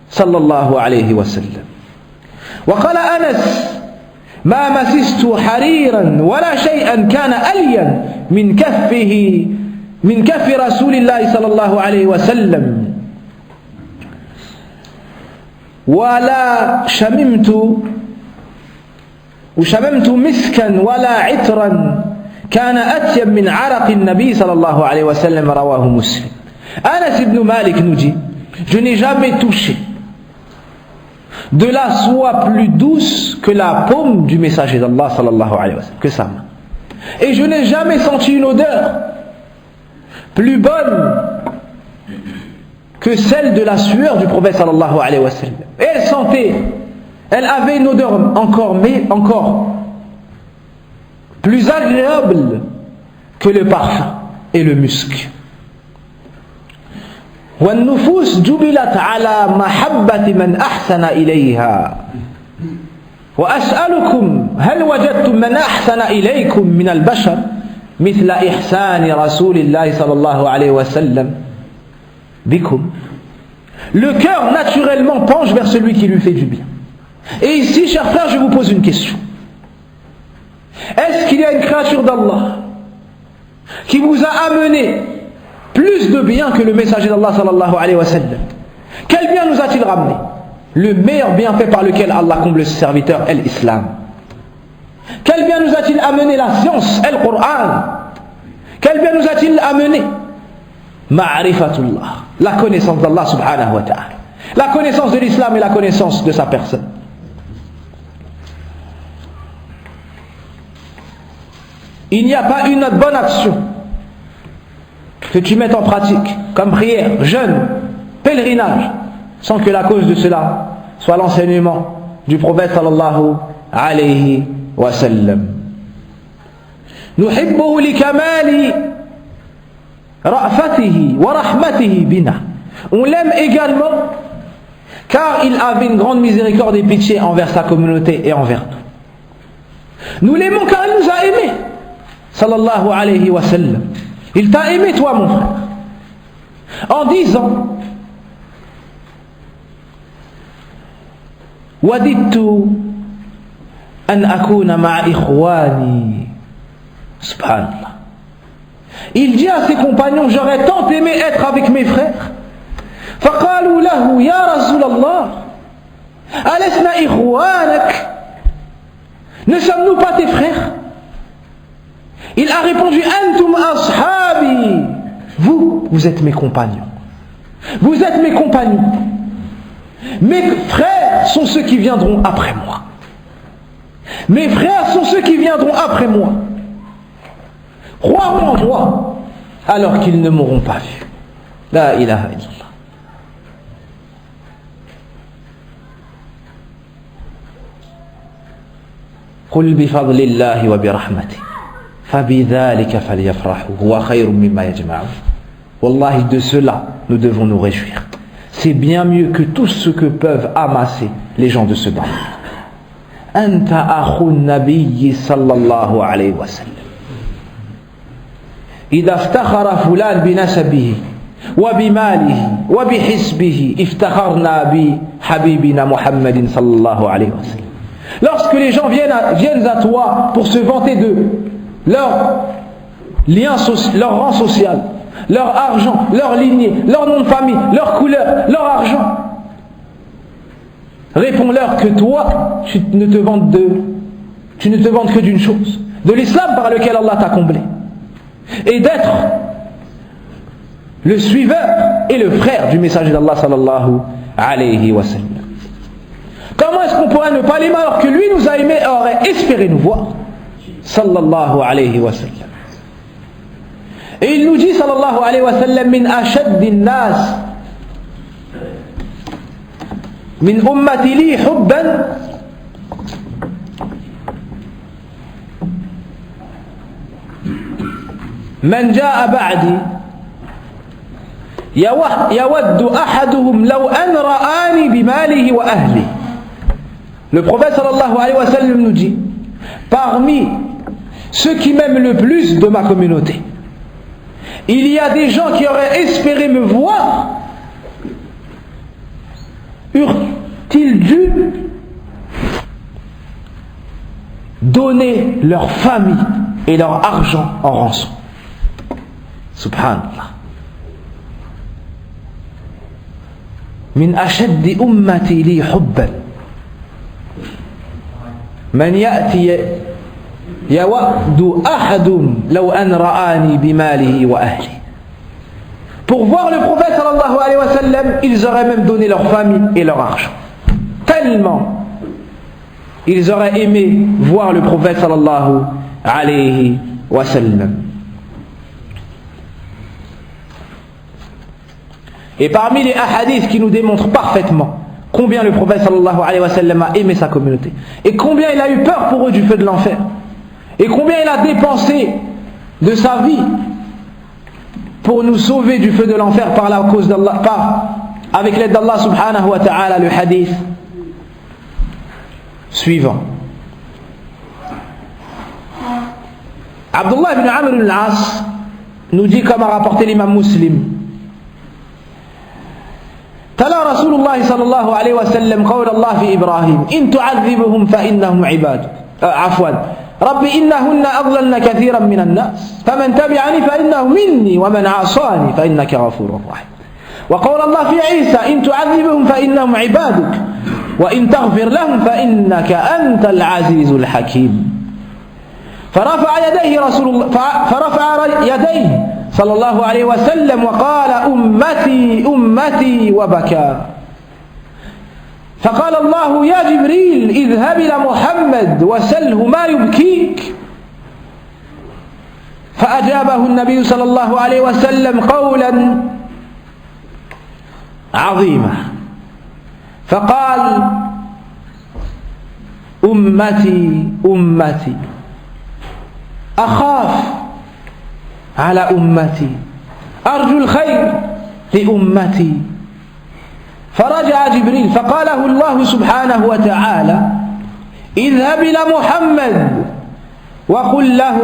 Sallallahu alayhi wa sallam. وقال أنس: ما مسست حريرا ولا شيئا كان ألين من كف رسول الله صلى الله عليه وسلم ولا شممت مسكا ولا عطرا كان أطيب من عرق النبي صلى الله عليه وسلم. رواه مسلم. Anas ibn Malik nous dit: je n'ai jamais touché de la soie plus douce que la paume du messager d'Allah sallallahu alayhi wa sallam, que sa main. Et je n'ai jamais senti une odeur plus bonne que celle de la sueur du prophète sallallahu alayhi wa sallam. Et elle avait une odeur encore plus agréable que le parfum et le musc. والنفوس جبلت على محبة من أحسن إليها وأسألكم هل وجدتم من أحسن إليكم من البشر مثل إحسان رسول الله صلى الله عليه وسلم بكم. Le cœur naturellement penche vers celui qui lui fait du bien. Et ici, chers frères, je vous pose une question. Est-ce qu'il y a une créature d'Allah qui vous a amené plus de bien que le messager d'Allah sallallahu alayhi wa sallam? Quel bien nous a-t-il ramené? Le meilleur bienfait par lequel Allah comble ses serviteurs est l'islam. Quel bien nous a-t-il amené? La science, le Coran. Quel bien nous a-t-il amené? Ma'rifatullah, la connaissance d'Allah subhanahu wa ta'ala, la connaissance de l'islam et la connaissance de sa personne. Il n'y a pas une autre bonne action que tu mettes en pratique, comme prière, jeûne, pèlerinage, sans que la cause de cela soit l'enseignement du prophète sallallahu alayhi وسلم نحبه لكمال رأفته ورحمته بنا. On l'aime également car il avait une grande miséricorde et pitié envers sa communauté et envers nous. Nous l'aimons car il nous a aimés. Sallallahu alayhi wa sallam. Il t'a aimé toi mon frère. En disant Wadittu an akuna ma'a ikhwani. Subhanallah. Il dit à ses compagnons, j'aurais tant aimé être avec mes frères. فقالوا له يا رسول الله ألسنا إخوانك. Ne sommes-nous pas tes frères? Il a répondu Antum ashabi. Vous êtes mes compagnons. Vous êtes mes compagnons. Mes frères sont ceux qui viendront après moi. Mes frères sont ceux qui viendront après moi. Croiront en moi alors qu'ils ne m'auront pas vu. La ilaha illallah. قل بفضل الله وبرحمته فبذلك فليفرحوا هو خير مما يجمعون. Wallahi, de cela nous devons nous réjouir. C'est bien mieux que tout ce que peuvent amasser les gens de ce bas. Anta akhu an-nabiy sallallahu alayhi wa sallam. إذا افتخر فلان بنسبه وبماله وبحسبه افتخرنا بحبيبنا محمد صلى الله عليه وسلم. Lorsque les gens viennent à toi pour se vanter de leur rang social, leur argent, leur lignée, leur nom de famille, leur couleur, leur argent, réponds-leur que toi, tu ne te vantes que d'une chose, de l'islam par lequel Allah t'a comblé, et d'être le suiveur et le frère du messager d'Allah sallallahu alayhi wa sallam. Comment est-ce qu'on pourrait ne pas l'aimer alors que lui nous a aimés et aurait espéré nous voir? Sallallahu alayhi wa sallam. Et il nous dit sallallahu alayhi wa sallam min ashaddi an-nas min ummati li hubban man jaa ba'di yawaddu ahaduhum law an ra'ani bimalihi wa ahlihi. Le prophète sallallahu alayhi wa sallam nous dit, parmi ceux qui m'aiment le plus de ma communauté, il y a des gens qui auraient espéré me voir, eurent-ils dû donner leur famille et leur argent en rançon. Subhanallah. Min ashaddi ummati li hubban من يأتي يود أحد لو أن رآني بماله وأهله. Pour voir le prophète sallallahu alayhi wa sallam, ils auraient même donné leur famille et leur argent. Tellement ils auraient aimé voir le prophète sallallahu alayhi wa sallam. Et parmi les hadiths qui nous démontrent parfaitement combien le prophète sallallahu alayhi wa sallam a aimé sa communauté, et combien il a eu peur pour eux du feu de l'enfer, et combien il a dépensé de sa vie pour nous sauver du feu de l'enfer par la cause d'Allah, avec l'aide d'Allah subhanahu wa ta'ala. Le hadith suivant. Abdullah ibn Amr al-As nous dit, comme a rapporté l'imam Muslim, تلا رسول الله صلى الله عليه وسلم قول الله في إبراهيم إن تعذبهم فإنهم عبادك رب إنهن أضللن كثيرا من الناس فمن تبعني فإنه مني ومن عصاني فإنك غفور رحيم. وقول الله في عيسى إن تعذبهم فإنهم عبادك وإن تغفر لهم فإنك أنت العزيز الحكيم. فرفع يديه صلى الله عليه وسلم وقال أمتي أمتي وبكى. فقال الله يا جبريل اذهب إلى محمد وسله ما يبكيك. فأجابه النبي صلى الله عليه وسلم قولا عظيما فقال أمتي أمتي أخاف على أمتي أرجو الخير لأمتي. فرجع جبريل فقاله الله سبحانه وتعالى اذهب إلى محمد وقل له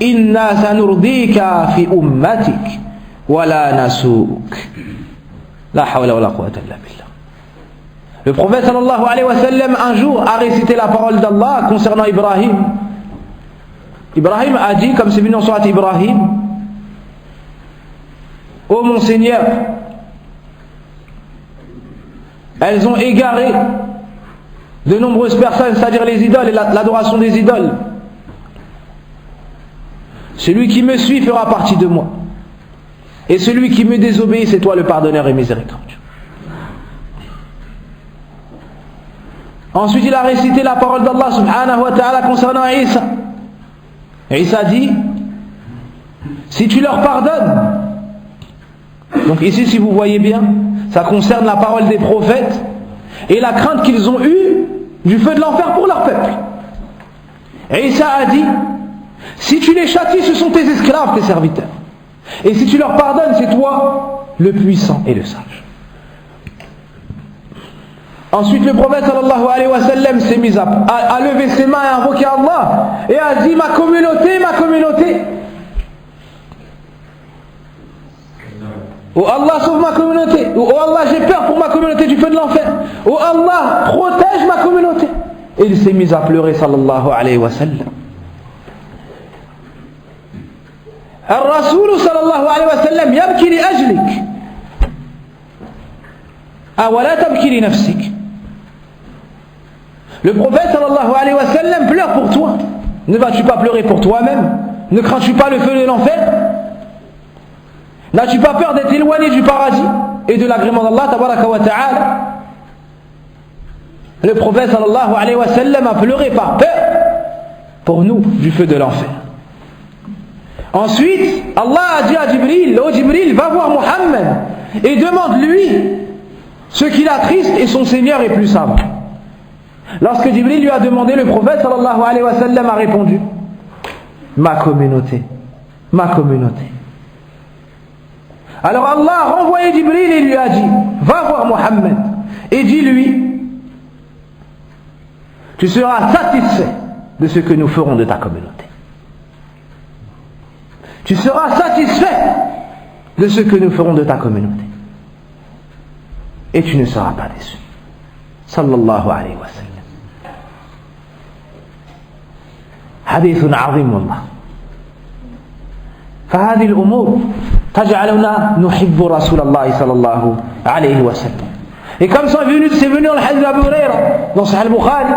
إنا سنرضيك في أمتك ولا نسوءك. لا حول ولا قوة إلا بالله. Le prophète sallallahu alayhi wa sallam un jour a récité la parole d'Allah concernant Ibrahim. Ibrahim a dit, comme c'est venu en sourate Ibrahim: ô mon Seigneur, elles ont égaré de nombreuses personnes, c'est-à-dire les idoles et l'adoration des idoles. Celui qui me suit fera partie de moi, et celui qui me désobéit, c'est toi le pardonneur et miséricordieux. Ensuite il a récité la parole d'Allah subhanahu wa ta'ala concernant Isa. Isa dit: si tu leur pardonnes. Donc ici, si vous voyez bien, ça concerne la parole des prophètes et la crainte qu'ils ont eue du feu de l'enfer pour leur peuple. Et Isa a dit: si tu les châties, ce sont tes esclaves, tes serviteurs. Et si tu leur pardonnes, c'est toi le puissant et le sage. Ensuite le prophète sallallahu alayhi wa sallam s'est mis à lever ses mains et à invoquer Allah et a dit: ma communauté, ma communauté. Oh Allah, sauve ma communauté. Oh Allah, j'ai peur pour ma communauté du feu de l'enfer. Oh Allah, protège ma communauté. Et il s'est mis à pleurer sallallahu alayhi wa sallam. الرسول صلى الله عليه وسلم يبكي لأجلك أولا تبكي لنفسك. Le prophète sallallahu alayhi wa sallam pleure pour toi. Ne vas-tu pas pleurer pour toi-même? Ne crains-tu pas le feu de l'enfer? N'as-tu pas peur d'être éloigné du paradis et de l'agrément d'Allah tabaraka wa ta'ala? Le prophète sallallahu alayhi wa sallam a pleuré par peur pour nous du feu de l'enfer. Ensuite, Allah a dit à Jibril: ô Jibril, va voir Muhammad et demande-lui ce qui l'attriste, et son Seigneur est plus savant. Lorsque Jibril lui a demandé, le prophète sallallahu alayhi wa sallam a répondu: ma communauté, ma communauté. Alors Allah a renvoyé Jibril et lui a dit: va voir Muhammad et dis-lui, tu seras satisfait de ce que nous ferons de ta communauté. Tu seras satisfait de ce que nous ferons de ta communauté. Et tu ne seras pas déçu. Sallallahu alayhi wa sallam. حديث عظيم والله. فهذه الأمور تجعلنا نحب رسول الله صلى الله عليه وسلم. Et comme c'est venu dans le hadith d'Abu Hurayra, dans Sahih al-Bukhari,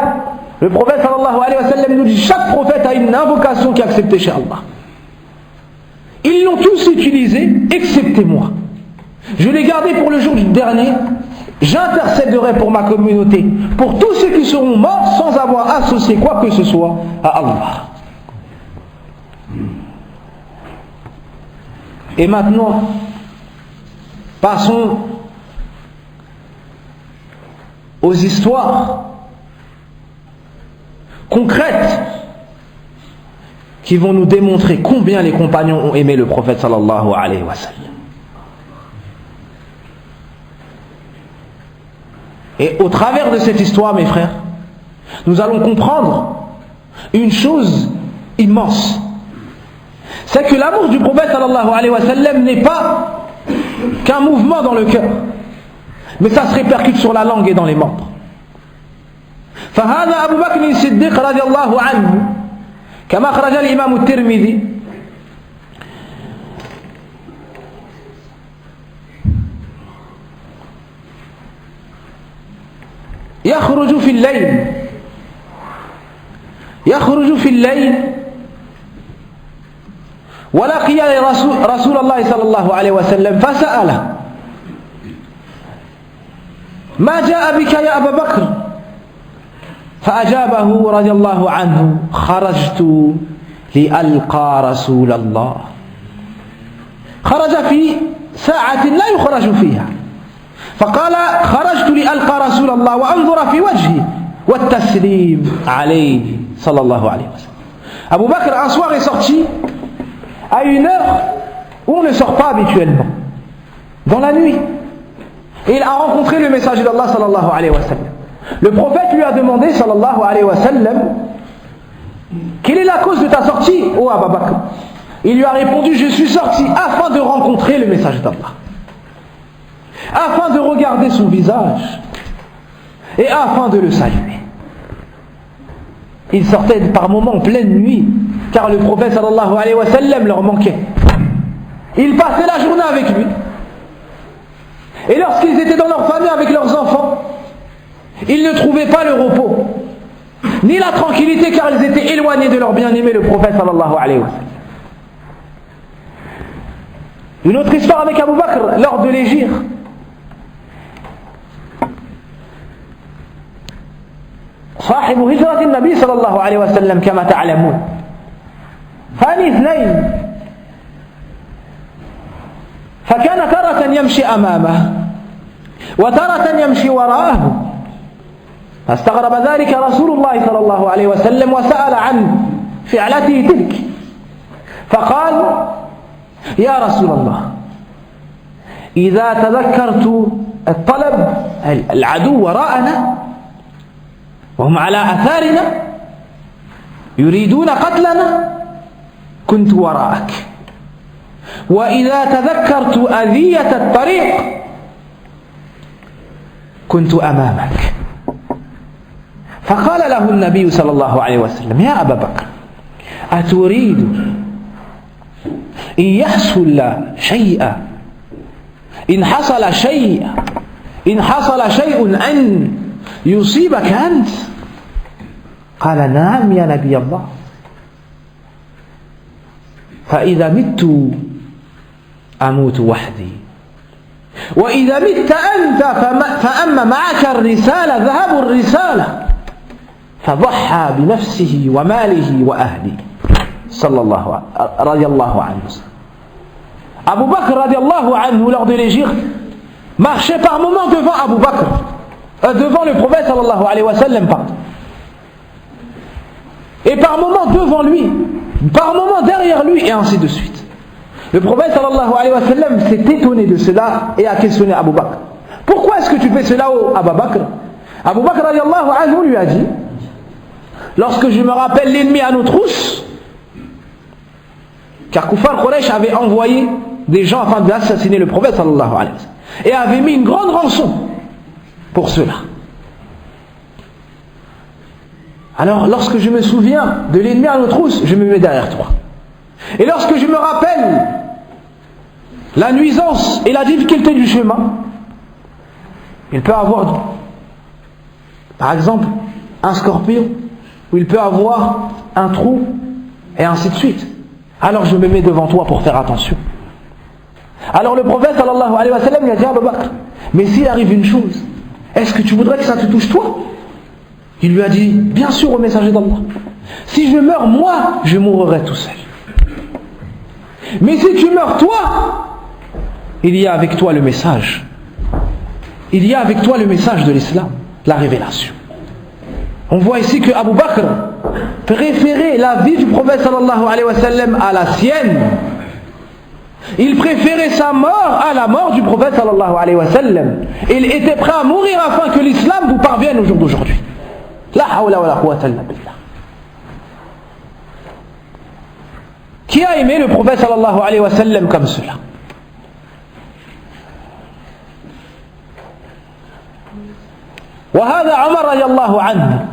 le prophète sallallahu alayhi wa sallam nous dit: chaque prophète a une invocation qui est acceptée chez Allah. Ils l'ont tous utilisé, excepté moi. Je l'ai gardé pour le jour du dernier. J'intercéderai pour ma communauté, pour tous ceux qui seront morts sans avoir associé quoi que ce soit à Allah. Et maintenant, passons aux histoires concrètes qui vont nous démontrer combien les compagnons ont aimé le prophète sallallahu alayhi wa sallam. Et au travers de cette histoire, mes frères, nous allons comprendre une chose immense. C'est que l'amour du prophète sallallahu alayhi wa sallam n'est pas qu'un mouvement dans le cœur, mais ça se répercute sur la langue et dans les membres. فهذا أبو بكر الصديق رضي الله عنه كما خرج الإمام الترمذي يخرج في الليل ولقي رسول الله صلى الله عليه وسلم فسأله: ما جاء بك يا أبا بكر؟ فأجابه رضي الله عنه: خرجت لألقى رسول الله. خرج في ساعة لا يخرج فيها، فقال: خرجت لألقى رسول الله وأنظر في وجهه والتسليم عليه صلى الله عليه وسلم. Abu Bakr un soir est sorti à une heure où on ne sort pas habituellement, dans la nuit, et il a rencontré le messager d'Allah sallallahu alayhi wa sallam. Le prophète lui a demandé sallallahu alayhi wa sallam, quelle est la cause de ta sortie, ô Abu Bakr? Il lui a répondu, je suis sorti afin de rencontrer le messager d'Allah, afin de regarder son visage et afin de le saluer. Ils sortaient par moments en pleine nuit, car le prophète sallallahu alayhi wa sallam leur manquait. Ils passaient la journée avec lui. Et lorsqu'ils étaient dans leur famille avec leurs enfants, ils ne trouvaient pas le repos, ni la tranquillité, car ils étaient éloignés de leur bien-aimé, le prophète sallallahu alayhi wa sallam. Une autre histoire avec Abu Bakr lors de l'hégire. صاحب هجرة النبي صلى الله عليه وسلم كما تعلمون ثاني اثنين فكان تارة يمشي أمامه وتارة يمشي وراءه فاستغرب ذلك رسول الله صلى الله عليه وسلم وسأل عن فعلته تلك فقال يا رسول الله إذا تذكرت الطلب العدو وراءنا وهم على أثارنا يريدون قتلنا كنت وراءك وإذا تذكرت أذية الطريق كنت أمامك فقال له النبي صلى الله عليه وسلم يا أبا بكر أتريد إن يحصل شيئا إن حصل شيء أن يصيبك أنت؟ قال نعم يا نبي الله فإذا مت أموت وحدي وإذا مت أنت فأما معك الرسالة ذهب الرسالة فضحى بنفسه وماله وأهله صلى الله رضي الله عنه. Abu Bakr radiallahu anhu lors de l'hégire marchait par moments devant Abu Bakr, devant le prophète sallallahu alayhi wa sallam, pardon. Et par moments devant lui, par moments derrière lui, et ainsi de suite. Le prophète sallallahu alayhi wa sallam s'est étonné de cela et a questionné Abu Bakr. Pourquoi est-ce que tu fais cela, ô Abu Bakr? Abu Bakr radiallahu anhu lui a dit, lorsque je me rappelle l'ennemi à nos trousses, car Kuffar Quraysh avait envoyé des gens afin d'assassiner le prophète sallallahu alayhi wa sallam et avait mis une grande rançon pour cela. Alors lorsque je me souviens de l'ennemi à nos trousses, je me mets derrière toi. Et lorsque je me rappelle la nuisance et la difficulté du chemin, il peut avoir par exemple un scorpion, ou il peut avoir un trou, et ainsi de suite. Alors je me mets devant toi pour faire attention. Alors le prophète sallallahu alayhi wa sallam lui a dit à Abu Bakr, mais s'il arrive une chose, est-ce que tu voudrais que ça te touche toi? Il lui a dit, bien sûr, au messager d'Allah, si je meurs moi, je mourrai tout seul. Mais si tu meurs toi, il y a avec toi le message. Il y a avec toi le message de l'islam, la révélation. On voit ici que Abu Bakr préférait la vie du prophète sallallahu alayhi wa sallam à la sienne. Il préférait sa mort à la mort du prophète sallallahu alayhi wa sallam. Il était prêt à mourir afin que l'islam vous parvienne au jour d'aujourd'hui. La hawla wa la quwwata illa billah. Qui a aimé le prophète sallallahu alayhi wa sallam comme cela? وهذا عمر رضي الله عنه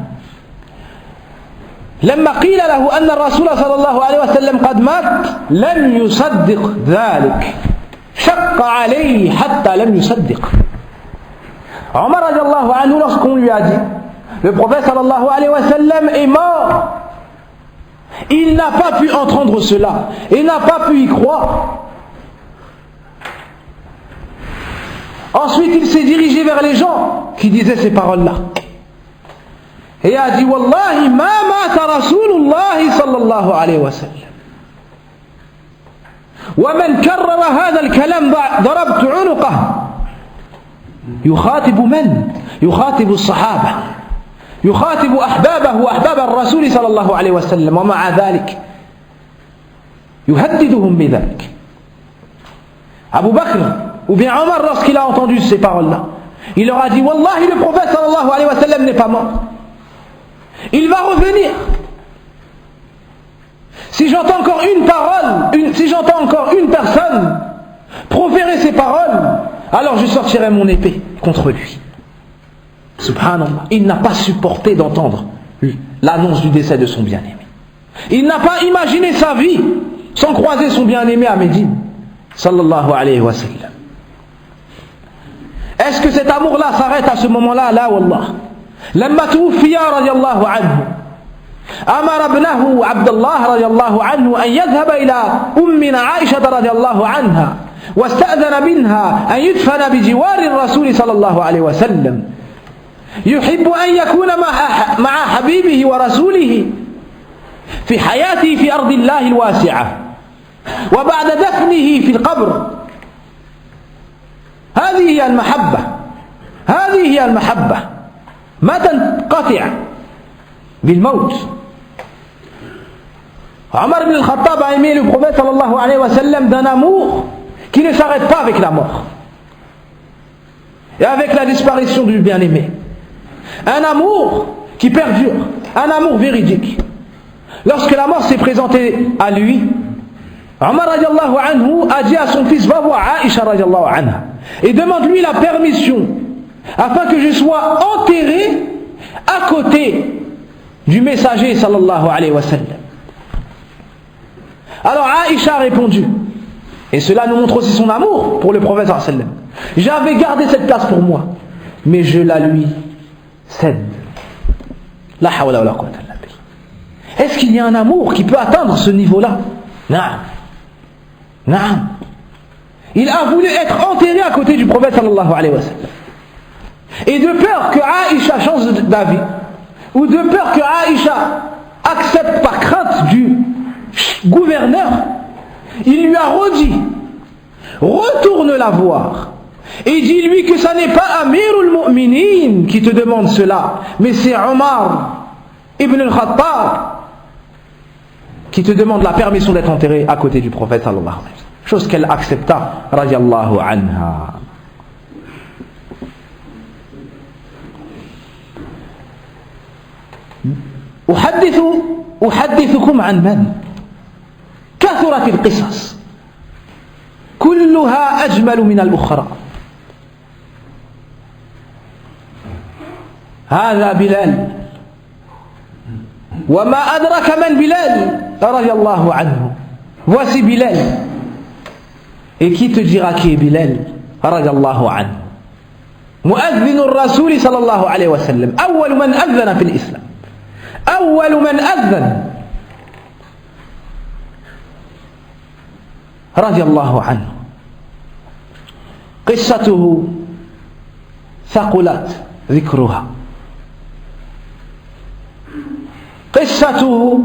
لما قيل له أن الرسول صلى الله عليه وسلم قد مات لم يصدق ذلك شق عليه حتى لم يصدق. Omar radiallahu anhu, lorsqu'on lui a dit le prophète sallallahu alayhi wa sallam est mort, il n'a pas pu entendre cela, il n'a pas pu y croire. Ensuite il s'est dirigé vers les gens qui disaient ces paroles-là et a dit Wallahi ma mata Rasulullah sallallahu alayhi wa sallam wa man karrara hadha al-kalam darabtu unuqah. يخاطب من؟ يخاطب الصحابة يخاطب أحبابه وأحباب الرسول صلى الله عليه وسلم ومع ذلك يهددهم بذلك. Abu Bakr ou bien Omar, lorsqu'il a entendu ces paroles-là, il leur a dit Wallahi, le prophète sallallahu alayhi wa sallam n'est pas mort, il va revenir. Si j'entends encore une parole, si j'entends encore une personne proférer ces paroles, alors je sortirai mon épée contre lui. Subhanallah, il n'a pas supporté d'entendre l'annonce du décès de son bien-aimé. Il n'a pas imaginé sa vie sans croiser son bien-aimé à Médine, sallallahu alayhi wa sallam. Est-ce que cet amour-là s'arrête à ce moment-là? Là, wallah. Lamma tuwfiya radiyallahu anhu, أمر ابنه عبد الله رضي الله عنه أن يذهب إلى أمنا عائشة رضي الله عنها واستأذن منها أن يدفن بجوار الرسول صلى الله عليه وسلم، يحب أن يكون مع حبيبه ورسوله في حياته في أرض الله الواسعة وبعد دفنه في القبر. هذه هي المحبة، هذه هي المحبة، ما تنقطع بالموت. Omar ibn al-Khattab a aimé le prophète sallallahu alayhi wa sallam d'un amour qui ne s'arrête pas avec la mort et avec la disparition du bien-aimé. Un amour qui perdure, un amour véridique. Lorsque la mort s'est présentée à lui, Omar radiallahu anhu a dit à son fils: va voir Aïcha radiallahu anha et demande-lui la permission afin que je sois enterré à côté du messager sallallahu alayhi wa sallam. Alors Aïcha a répondu, et cela nous montre aussi son amour pour le prophète sallallahu alayhi wa sallam: j'avais gardé cette place pour moi, mais je la lui cède. La hawla wa la quwwata illa billah. Est-ce qu'il y a un amour qui peut atteindre ce niveau-là? Naam. Naam. Il a voulu être enterré à côté du prophète sallallahu alayhi wa sallam. Et de peur que Aïcha change d'avis, ou de peur que Aïcha accepte par crainte du gouverneur, il lui a redit: retourne la voir et dis-lui que ça n'est pas Amirul Mu'minin qui te demande cela, mais c'est Omar ibn al-Khattab qui te demande la permission d'être enterré à côté du prophète sallallahu alayhi wa sallam. Chose qu'elle accepta radiyallahu anha. أحدثكم عن من كثرت القصص كلها أجمل من الأخرى. هذا بلال، وما أدرك من بلال رضي الله عنه. Voici Bilal. Et qui te dira qui est Bilal رضي الله عنه؟ مؤذن الرسول صلى الله عليه وسلم، أول من أذن في الإسلام، أول من أذن رضي الله عنه. قصته ثقلت ذكرها، قصته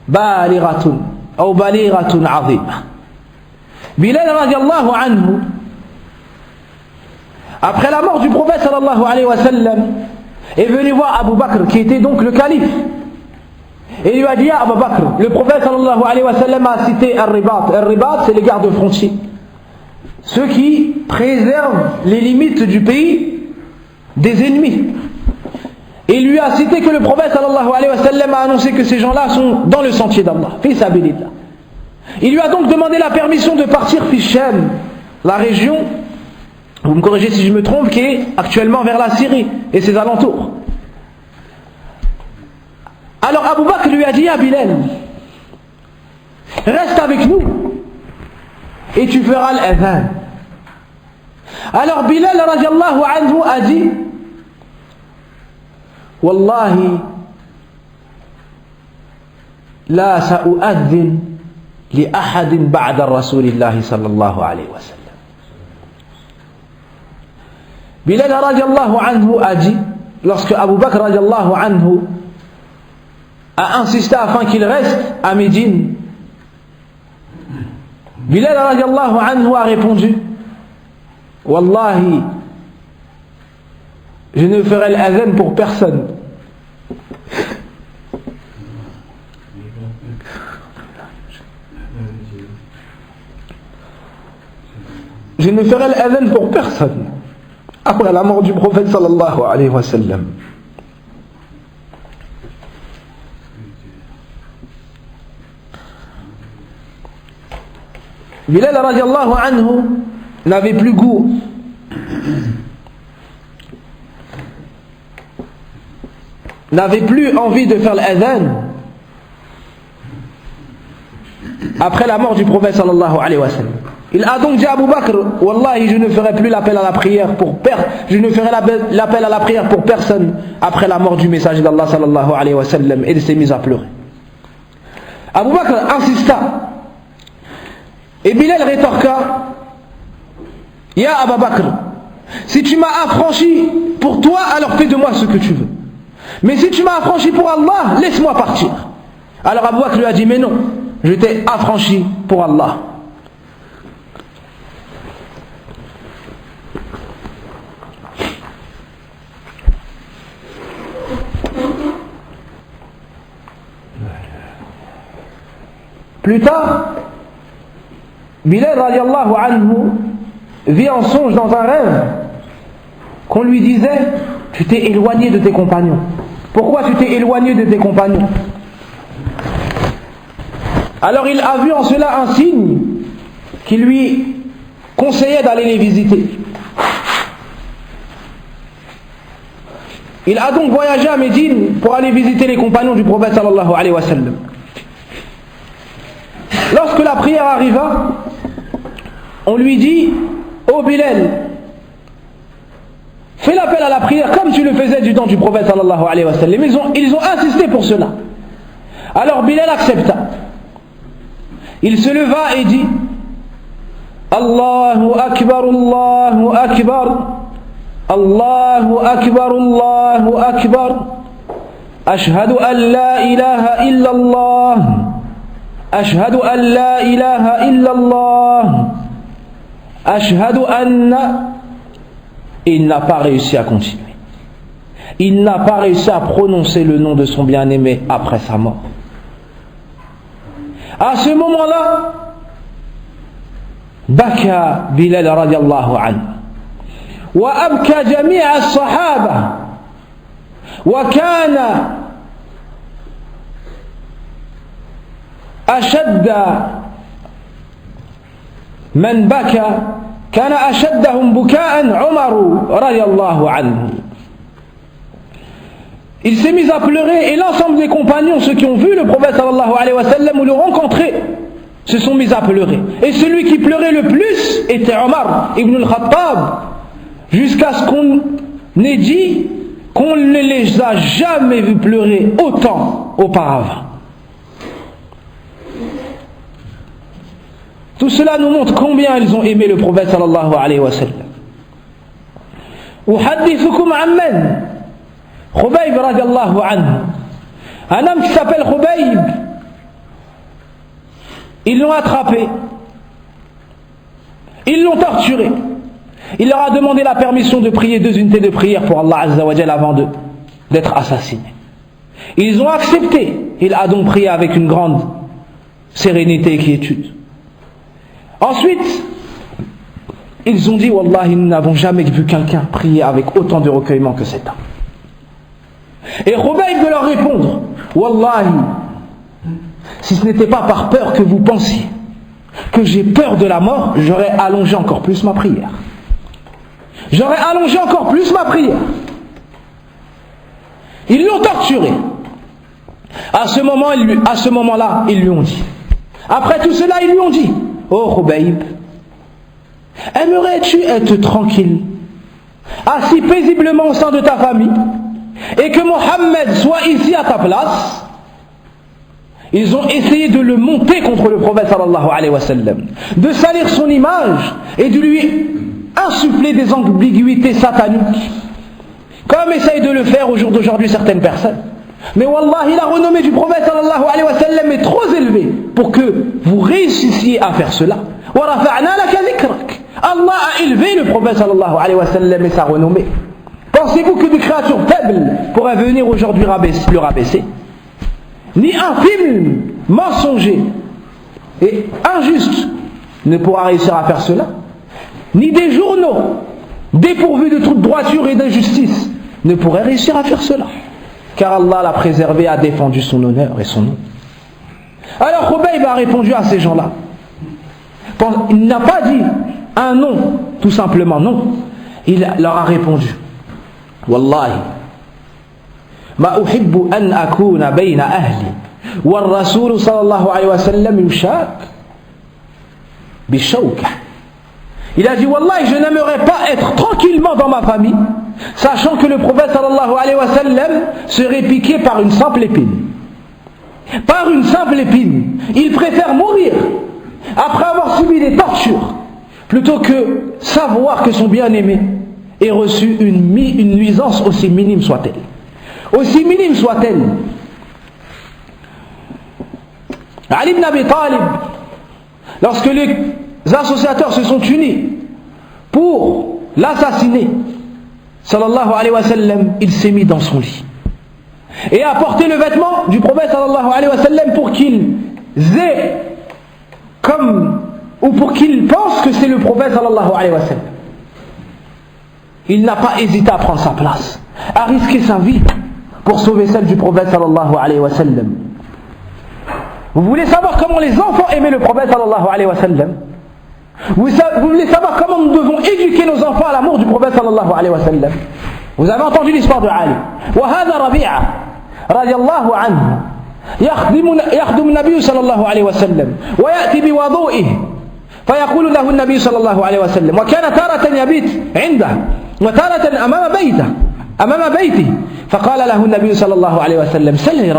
بالغة أو بليغة عظيمة. Bilal radiallahu anhu, après la mort du prophète sallallahu alayhi wa sallam, est venu voir Abu Bakr, qui était donc le calife, et lui a dit: à Abu Bakr, le prophète sallallahu alayhi wa sallam a cité Al-Ribat. Al-Ribat, c'est les gardes frontiers, ceux qui préservent les limites du pays des ennemis. Et il lui a cité que le prophète sallallahu alayhi wa sallam a annoncé que ces gens-là sont dans le sentier d'Allah, fi sabilillah. Il lui a donc demandé la permission de partir fi Sham, la région, vous me corrigez si je me trompe, qui est actuellement vers la Syrie et ses alentours. Alors Abu Bakr lui a dit: à Bilal, reste avec nous et tu feras l'adhan. Alors Bilal radiallahu anhu a dit: Wallahi la sa'u'adhin li ahadin ba'da rasulillahi sallallahu alayhi wa sallam. Bilal radiallahu anhu a dit, lorsque Abu Bakr radiallahu anhu a insisté afin qu'il reste à Médine, Bilal radiallahu anhu a répondu: Wallahi, je ne ferai l'adhan pour personne je ne ferai l'adhan pour personne après la mort du prophète sallallahu alayhi wa sallam. Bilal radiallahu anhu n'avait plus goût n'avait plus envie de faire l'adhan après la mort du prophète sallallahu alayhi wa sallam. Il a donc dit à Abu Bakr, Wallahi, je ne ferai plus l'appel à la prière pour personne après la mort du messager d'Allah sallallahu alayhi wa sallam. Et il s'est mis à pleurer. Abu Bakr insista. Et Bilal rétorqua, Ya Abu Bakr, si tu m'as affranchi pour toi, alors fais de moi ce que tu veux. Mais si tu m'as affranchi pour Allah, laisse-moi partir. Alors Abu Bakr lui a dit, mais non, je t'ai affranchi pour Allah. Plus tard, Bilal radiallahu anhu vit en songe dans un rêve qu'on lui disait, tu t'es éloigné de tes compagnons. Pourquoi tu t'es éloigné de tes compagnons? Alors il a vu en cela un signe qui lui conseillait d'aller les visiter. Il a donc voyagé à Médine pour aller visiter les compagnons du prophète sallallahu alayhi wa sallam. Lorsque la prière arriva, on lui dit, ô Bilal, fais l'appel à la prière comme tu le faisais du temps du prophète sallallahu alayhi wa sallam. Ils ont insisté pour cela. Alors Bilal accepta. Il se leva et dit, Allahu Akbar, Allahu Akbar, Allahu Akbar, Allahu Akbar, Ashhadu an la ilaha illallah, Ashhadu an la ilaha illallah, Ashhadu anna. Et il n'a pas réussi à continuer. Il n'a pas réussi à prononcer le nom de son bien-aimé après sa mort. À ce moment-là, Baka Bilal radiallahu anhu wa abka jami'a as-sahaba wa kana ashadda man baka كان أشدهم بكاء عمر رضي الله عنه. Il s'est mis à pleurer et l'ensemble des compagnons, ceux qui ont vu le prophète sallallahu alayhi wa sallam ou le rencontré, se sont mis à pleurer. Et celui qui pleurait le plus était Omar ibn al-Khattab, jusqu'à ce qu'on ait dit qu'on ne les a jamais vus pleurer autant auparavant. Tout cela nous montre combien ils ont aimé le prophète sallallahu alayhi wa sallam. Uhaddithukum amman Khubayb radiallahu anhu. Un homme qui s'appelle Khubayb, ils l'ont attrapé, ils l'ont torturé, il leur a demandé la permission de prier 2 unités de prière pour Allah azza wa jalla avant d'être assassinés. Ils ont accepté, il a donc prié avec une grande sérénité et quiétude. Ensuite, ils ont dit, Wallahi, nous n'avons jamais vu quelqu'un prier avec autant de recueillement que cet homme. Et Khubayb de leur répondre, Wallahi, si ce n'était pas par peur que vous pensiez que j'ai peur de la mort, j'aurais allongé encore plus ma prière. J'aurais allongé encore plus ma prière. Ils l'ont torturé. À ce moment-là, ils lui ont dit. Après tout cela, ils lui ont dit, oh Khubayb, aimerais-tu être tranquille, assis paisiblement au sein de ta famille, et que Mohammed soit ici à ta place? Ils ont essayé de le monter contre le prophète sallallahu alayhi wa sallam, de salir son image et de lui insuffler des ambiguïtés sataniques, comme essayent de le faire au jour d'aujourd'hui certaines personnes. Mais wallahi, la renommée du prophète sallallahu alayhi wa sallam est trop élevée pour que vous réussissiez à faire cela. Allah a élevé le prophète sallallahu alayhi wa sallam et sa renommée. Pensez-vous que des créatures faibles pourraient venir aujourd'hui le rabaisser? Ni un film mensonger et injuste ne pourra réussir à faire cela. ni des journaux dépourvus de toute droiture et d'injustice ne pourraient réussir à faire cela. Car Allah l'a préservé, a défendu son honneur et son nom. Alors Khubayb a répondu à ces gens-là. Il n'a pas dit un non, tout simplement, non. Il leur a répondu, Wallahi, ma uhibbu an akuna bayna ahli wa ar-rasul sallallahu alayhi wa sallam yushak bishawka. Il a dit, Wallahi, je n'aimerais pas être tranquillement dans ma famille, sachant que le prophète sallallahu alayhi wa sallam serait piqué par une simple épine. Par une simple épine. Il préfère mourir après avoir subi des tortures plutôt que savoir que son bien-aimé ait reçu une nuisance aussi minime soit-elle. Aussi minime soit-elle. Ali ibn Abi Talib, lorsque les associateurs se sont unis pour l'assassiner, sallallahu alayhi wa sallam, il s'est mis dans son lit et a porté le vêtement du prophète sallallahu alayhi wa sallam pour qu'il ait comme, ou pour qu'il pense que c'est le prophète sallallahu alayhi wa sallam. Il n'a pas hésité à prendre sa place, à risquer sa vie pour sauver celle du prophète sallallahu alayhi wa sallam. Vous voulez savoir comment les enfants aimaient le prophète sallallahu alayhi wa sallam? Vous voulez savoir comment nous devons éduquer nos enfants à l'amour du prophète sallallahu alayhi wa sallam? Vous avez entendu l'histoire de Ali. وهذا ربيعة رضي الله عنه يخدم النبي صلى الله عليه وسلم ويأتي بوضوئه فيقول له النبي صلى الله عليه وسلم وكان تارة يبيت عنده وتارة أمام بيته فقال له النبي صلى الله عليه وسلم سل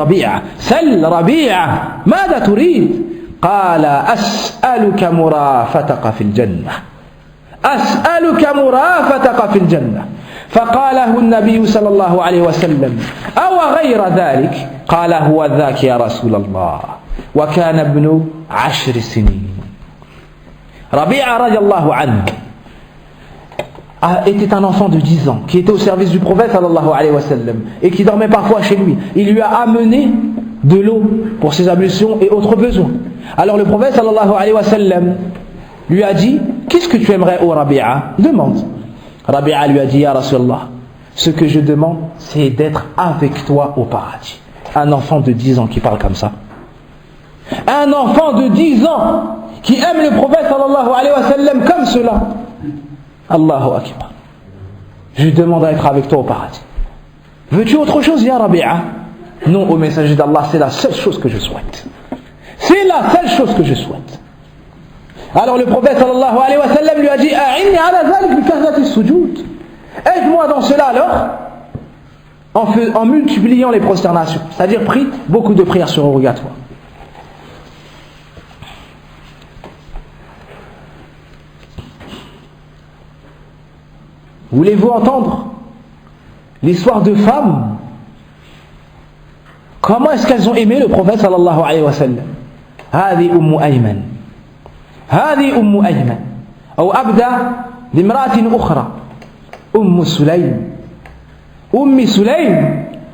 ربيعة ماذا تريد؟ قال أسألك مرافقتك في الجنة فقاله النبي صلى الله عليه وسلم أو غير ذلك؟ قال هو ذاك يا رسول الله وكان ابن 10 سنين. Rabi'a radiallahu anhu était un enfant de 10 ans qui était au service du prophète sallallahu alayhi wa sallam et qui dormait parfois chez lui. Il lui a amené de l'eau pour ses ablutions et autres besoins. Alors le prophète sallallahu alayhi wa sallam lui a dit, qu'est-ce que tu aimerais, ô Rabi'a? Demande. Rabi'a lui a dit, ya Rasulallah, ce que je demande, c'est d'être avec toi au paradis. Un enfant de 10 ans qui parle comme ça. Un enfant de 10 ans qui aime le prophète sallallahu alayhi wa sallam comme cela. Allahu Akbar. Je demande à être avec toi au paradis. Veux-tu autre chose, ya Rabi'a? Non, au messager d'Allah, c'est la seule chose que je souhaite. C'est la seule chose que je souhaite. Alors le prophète sallallahu alayhi wa sallam lui a dit, A'inni ala zalik bi kathrati sujud. Aide-moi dans cela alors, en multipliant les prosternations. C'est-à-dire, prie beaucoup de prières surrogatoires. Voulez-vous entendre l'histoire de femmes? Comment est-ce qu'elles ont aimé le prophète sallallahu alayhi wa sallam? هذه أم أيمن أو أبدأ بامرأة أخرى أم سليم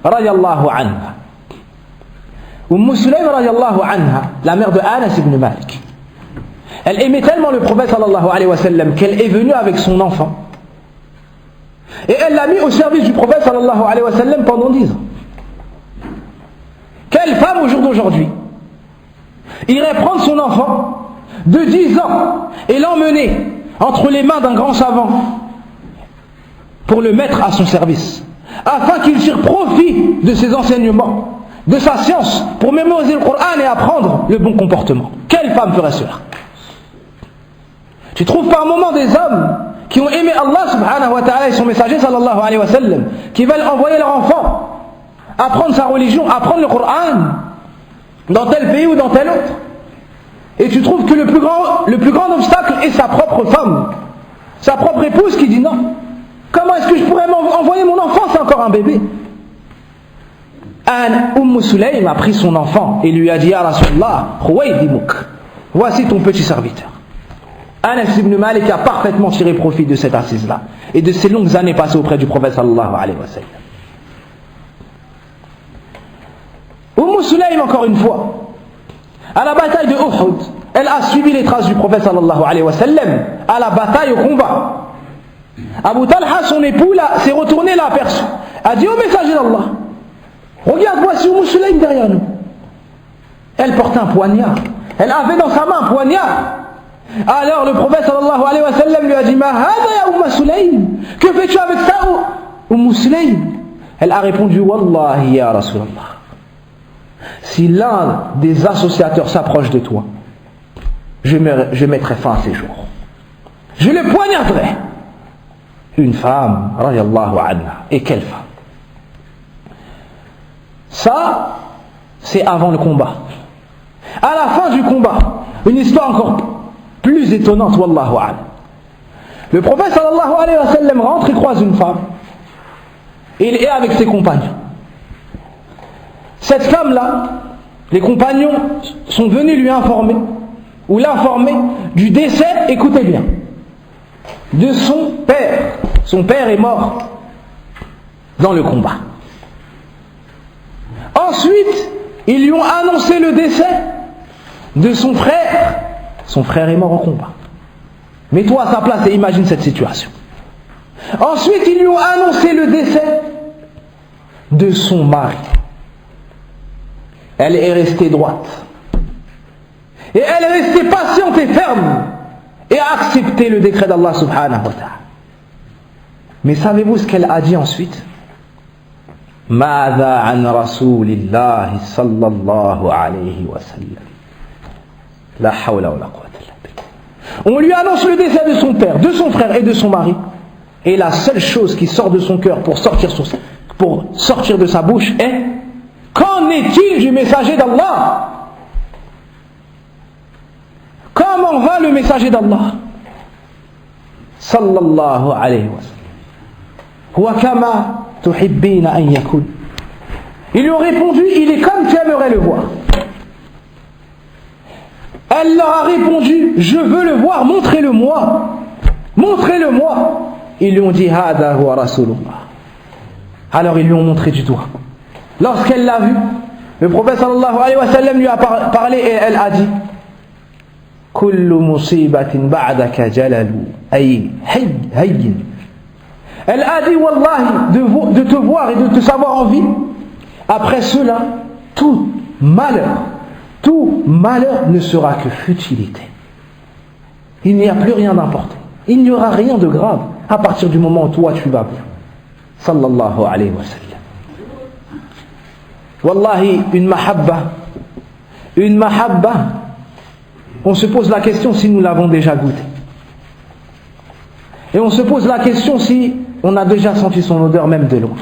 رضي الله عنها. أم سليم رضي الله عنها, la mère de Anas ibn Malik. Elle aimait tellement le prophète sallallahu alayhi wa sallam qu'elle est venue avec son enfant et elle l'a mis au service du prophète sallallahu alayhi wa sallam pendant 10 ans. Quelle femme au jour d'aujourd'hui irait prendre son enfant de 10 ans et l'emmener entre les mains d'un grand savant pour le mettre à son service, afin qu'il tire profit de ses enseignements, de sa science, pour mémoriser le Coran et apprendre le bon comportement? Quelle femme ferait cela? Tu trouves par moments des hommes qui ont aimé Allah subhanahu wa ta'ala et son messager sallallahu alayhi wa sallam, qui veulent envoyer leur enfant apprendre sa religion, apprendre le Coran dans tel pays ou dans tel autre. Et tu trouves que le plus grand obstacle est sa propre femme, sa propre épouse qui dit non. Comment est-ce que je pourrais envoyer mon enfant? C'est encore un bébé. Sulaym a pris son enfant et lui a dit, ya Rasulallah, voici ton petit serviteur. Anas ibn Malik a parfaitement tiré profit de cette assise-là et de ces longues années passées auprès du prophète sallallahu alayhi wa sallam. Sulaym, encore une fois, à la bataille de Uhud, elle a suivi les traces du prophète sallallahu alayhi wa sallam à la bataille, au combat. Abu Talha, son époux, s'est retourné, l'a aperçu, a dit au messager d'Allah, regarde, voici Umm Sulaym derrière nous. Elle portait un poignard, elle avait dans sa main un poignard. Alors le prophète sallallahu alayhi wa sallam lui a dit, ma hada ya Umm Sulaym, que fais-tu avec ça, Umm Sulaym? Elle a répondu, Wallahi ya Rasulallah, si l'un des associateurs s'approche de toi, je mettrai fin à ses jours, je le poignarderai. Une femme, radiallahu anha. Et quelle femme? Ça, c'est avant le combat. À la fin du combat, une histoire encore plus étonnante, wallahu a'lam. Le prophète sallallahu alayhi wa sallam rentre et croise une femme. Il est avec ses compagnons. Cette femme-là, les compagnons sont venus lui informer, ou l'informer, du décès, écoutez bien, de son père. Son père est mort dans le combat. Ensuite, ils lui ont annoncé le décès de son frère. Son frère est mort au combat. Mets-toi à sa place et imagine cette situation. Ensuite, ils lui ont annoncé le décès de son mari. Elle est restée droite. Et elle est restée patiente et ferme. Et a accepté le décret d'Allah subhanahu wa ta'ala. Mais savez-vous ce qu'elle a dit ensuite? Ma'adha an rasulillahi sallallahu alayhi wa sallam. La hawla wa la quwwata illa billah. On lui annonce le décès de son père, de son frère et de son mari. Et la seule chose qui sort de son cœur pour sortir de sa bouche est: qu'en est-il du messager d'Allah? Comment va le messager d'Allah? Sallallahu alayhi wa sallam. Wa kama tuhibbina an yakun. Ils lui ont répondu, il est comme tu aimerais le voir. Elle leur a répondu, je veux le voir, montrez-le-moi. Montrez-le-moi. Ils lui ont dit, hada huwa rasulullah. Alors ils lui ont montré du doigt. Lorsqu'elle l'a vu, le prophète sallallahu alayhi wa sallam lui a parlé et elle a dit, kullu musibatin ba'daka jalalu ay hayyin. Elle a dit, wallahi, de te voir et de te savoir en vie, après cela, tout malheur ne sera que futilité. Il n'y a plus rien d'important. Il n'y aura rien de grave à partir du moment où toi tu vas bien. Sallallahu alayhi wa sallam. Wallahi, une mahabba, on se pose la question si nous l'avons déjà goûté. Et on se pose la question si on a déjà senti son odeur même de loin.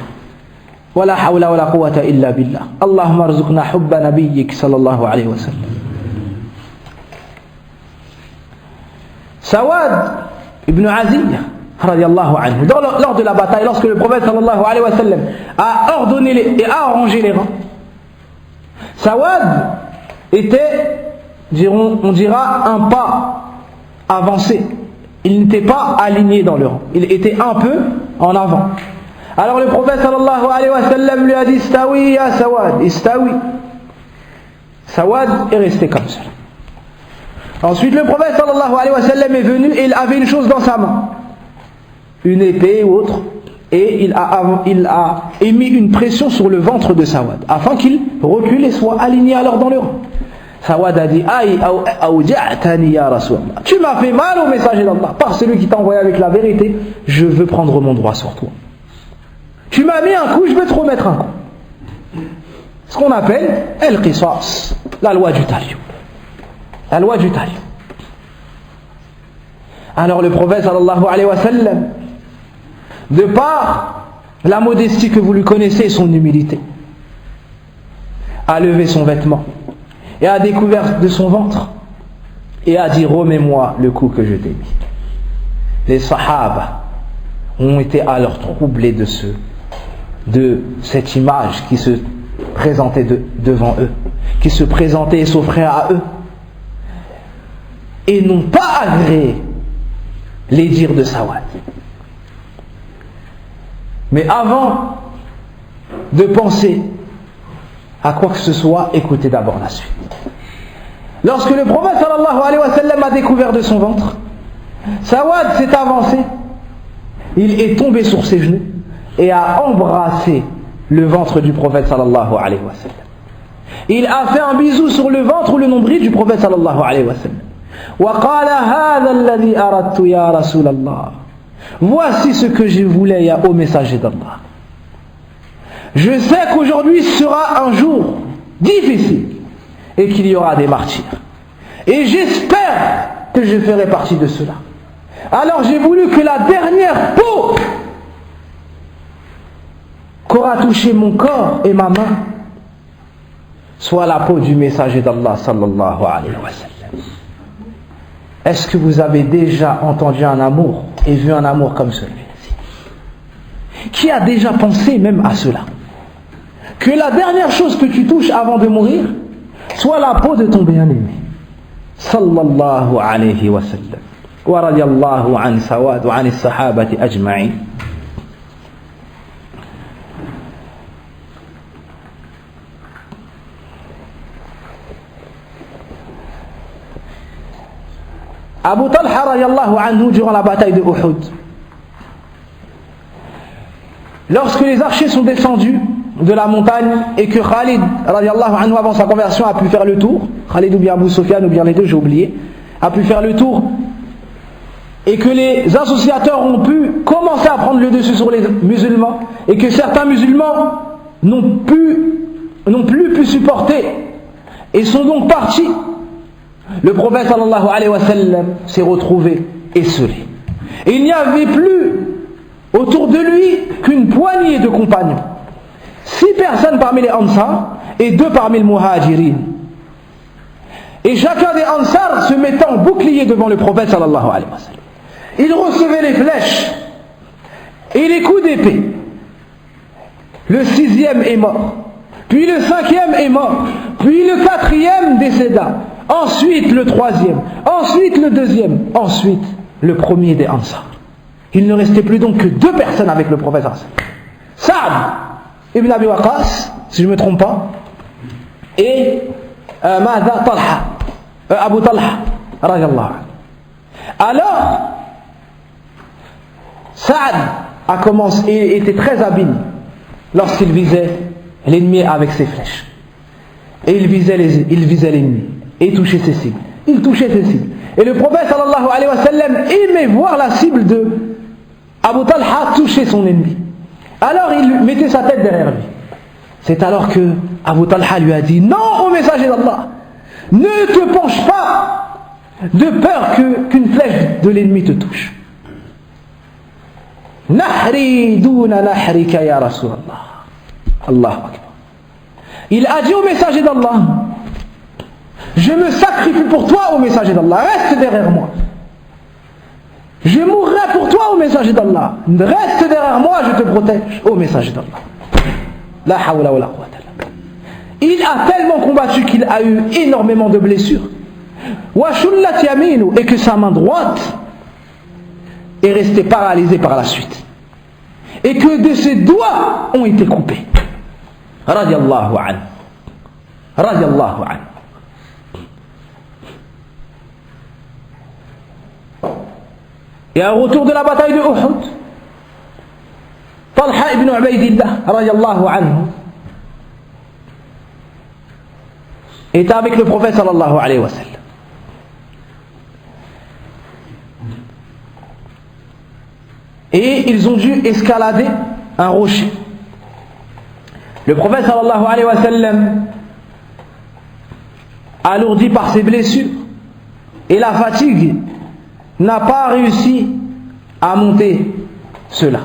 Wala hawla wala quwwata illa billah. Allahumma arzuqna hubba nabiyyik sallallahu alayhi wa sallam. Sawad ibn Aziyya radiyallahu anhu, lors de la bataille, lorsque le prophète sallallahu alayhi wa sallam a ordonné et a arrangé les rangs, Sawad était, on dira, un pas avancé. Il n'était pas aligné dans le rang. Il était un peu en avant. Alors le prophète sallallahu alayhi wa sallam lui a dit, istawi ya Sawad, istawi. Sawad est resté comme ça. Ensuite le prophète sallallahu alayhi wa sallam est venu et il avait une chose dans sa main. Une épée ou autre. Et il a émis une pression sur le ventre de Sawad, afin qu'il recule et soit aligné alors dans le rang. Sawad a dit, aïe, awja'tani ya Rasulallah. Tu m'as fait mal au messager d'Allah. Par celui qui t'a envoyé avec la vérité, je veux prendre mon droit sur toi. Tu m'as mis un coup, je veux te remettre un coup. Ce qu'on appelle al-qisas, la loi du talion. La loi du talion. Alors le prophète sallallahu alayhi wa sallam, de par la modestie que vous lui connaissez et son humilité, a levé son vêtement et a découvert de son ventre et a dit, remets-moi le coup que je t'ai mis. Les sahaba ont été alors troublés de cette image qui se présentait devant eux, qui se présentait et s'offrait à eux, et n'ont pas agréé les dires de Sawad. Mais avant de penser à quoi que ce soit, écoutez d'abord la suite. lorsque le prophète sallallahu alayhi wa sallam a découvert de son ventre, Sawad s'est avancé, il est tombé sur ses genoux et a embrassé le ventre du prophète sallallahu alayhi wa sallam. Il a fait un bisou sur le ventre ou le nombril du prophète sallallahu alayhi wa sallam. وَقَالَ هَذَا الَّذِي أَرَدْتُ يَا رَسُولَ اللَّهِ. Voici ce que je voulais, ô messager d'Allah. Je sais qu'aujourd'hui sera un jour difficile et qu'il y aura des martyrs. Et j'espère que je ferai partie de cela. Alors j'ai voulu que la dernière peau qu'aura touché mon corps et ma main soit la peau du messager d'Allah sallallahu alayhi wa sallam. Est-ce que vous avez déjà entendu un amour et vu un amour comme celui-ci? Qui a déjà pensé même à cela? Que la dernière chose que tu touches avant de mourir soit la peau de ton bien-aimé sallallahu alayhi wa sallam. Wa radiyallahu an Sawad wa an as-sahabati ajma'in. Abu Talha radiallahu anhu, durant la bataille de Uhud, lorsque les archers sont descendus de la montagne et que Khalid radiallahu anhu, avant sa conversion, a pu faire le tour, Khalid ou bien Abu Sufyan ou bien les deux, j'ai oublié, a pu faire le tour, et que les associateurs ont pu commencer à prendre le dessus sur les musulmans, et que certains musulmans n'ont plus pu supporter et sont donc partis, le prophète sallallahu alayhi wa sallam s'est retrouvé esselé. Et il n'y avait plus autour de lui qu'une poignée de compagnons. 6 personnes parmi les Ansar et 2 parmi les Muhajirin. Et chacun des Ansar se mettant en bouclier devant le prophète sallallahu alayhi wa sallam. Il recevait les flèches et les coups d'épée. Le 6e est mort. Puis le 5e est mort. Puis le 4e décéda. Ensuite le 3e, ensuite le 2e, ensuite le premier des Ansar. Il ne restait plus donc que 2 personnes avec le prophète. Saad ibn Abi Waqqas, si je ne me trompe pas, et Abu Talha radiallahu anhu. Alors, Saad a commencé et était très habile lorsqu'il visait l'ennemi avec ses flèches. Et il visait l'ennemi. Et il touchait ses cibles. Et le prophète sallallahu alayhi wa sallam aimait voir la cible de Abu Talha toucher son ennemi. Alors il mettait sa tête derrière lui. C'est alors que Abu Talha lui a dit: non, ô messager d'Allah, ne te penche pas de peur qu'une flèche de l'ennemi te touche. Nahri duna nahrika ya Rasulallah. Allahu Akbar. Il a dit au messager d'Allah: je me sacrifie pour toi, ô messager d'Allah, reste derrière moi. Je mourrai pour toi, ô messager d'Allah, reste derrière moi, je te protège, ô messager d'Allah. La hawla wa la quwwata illa billah. Il a tellement combattu qu'il a eu énormément de blessures. Wa shullat yaminu, et que sa main droite est restée paralysée par la suite. Et que de ses doigts ont été coupés. Radiallahu anhu. Radiallahu anhu. Et au retour de la bataille de Uhud, Talha ibn Ubaydillah radiallahu anhu était avec le prophète sallallahu alayhi wa sallam. Et ils ont dû escalader un rocher. Le prophète sallallahu alayhi wa sallam, alourdi par ses blessures et la fatigue, n'a pas réussi à monter cela.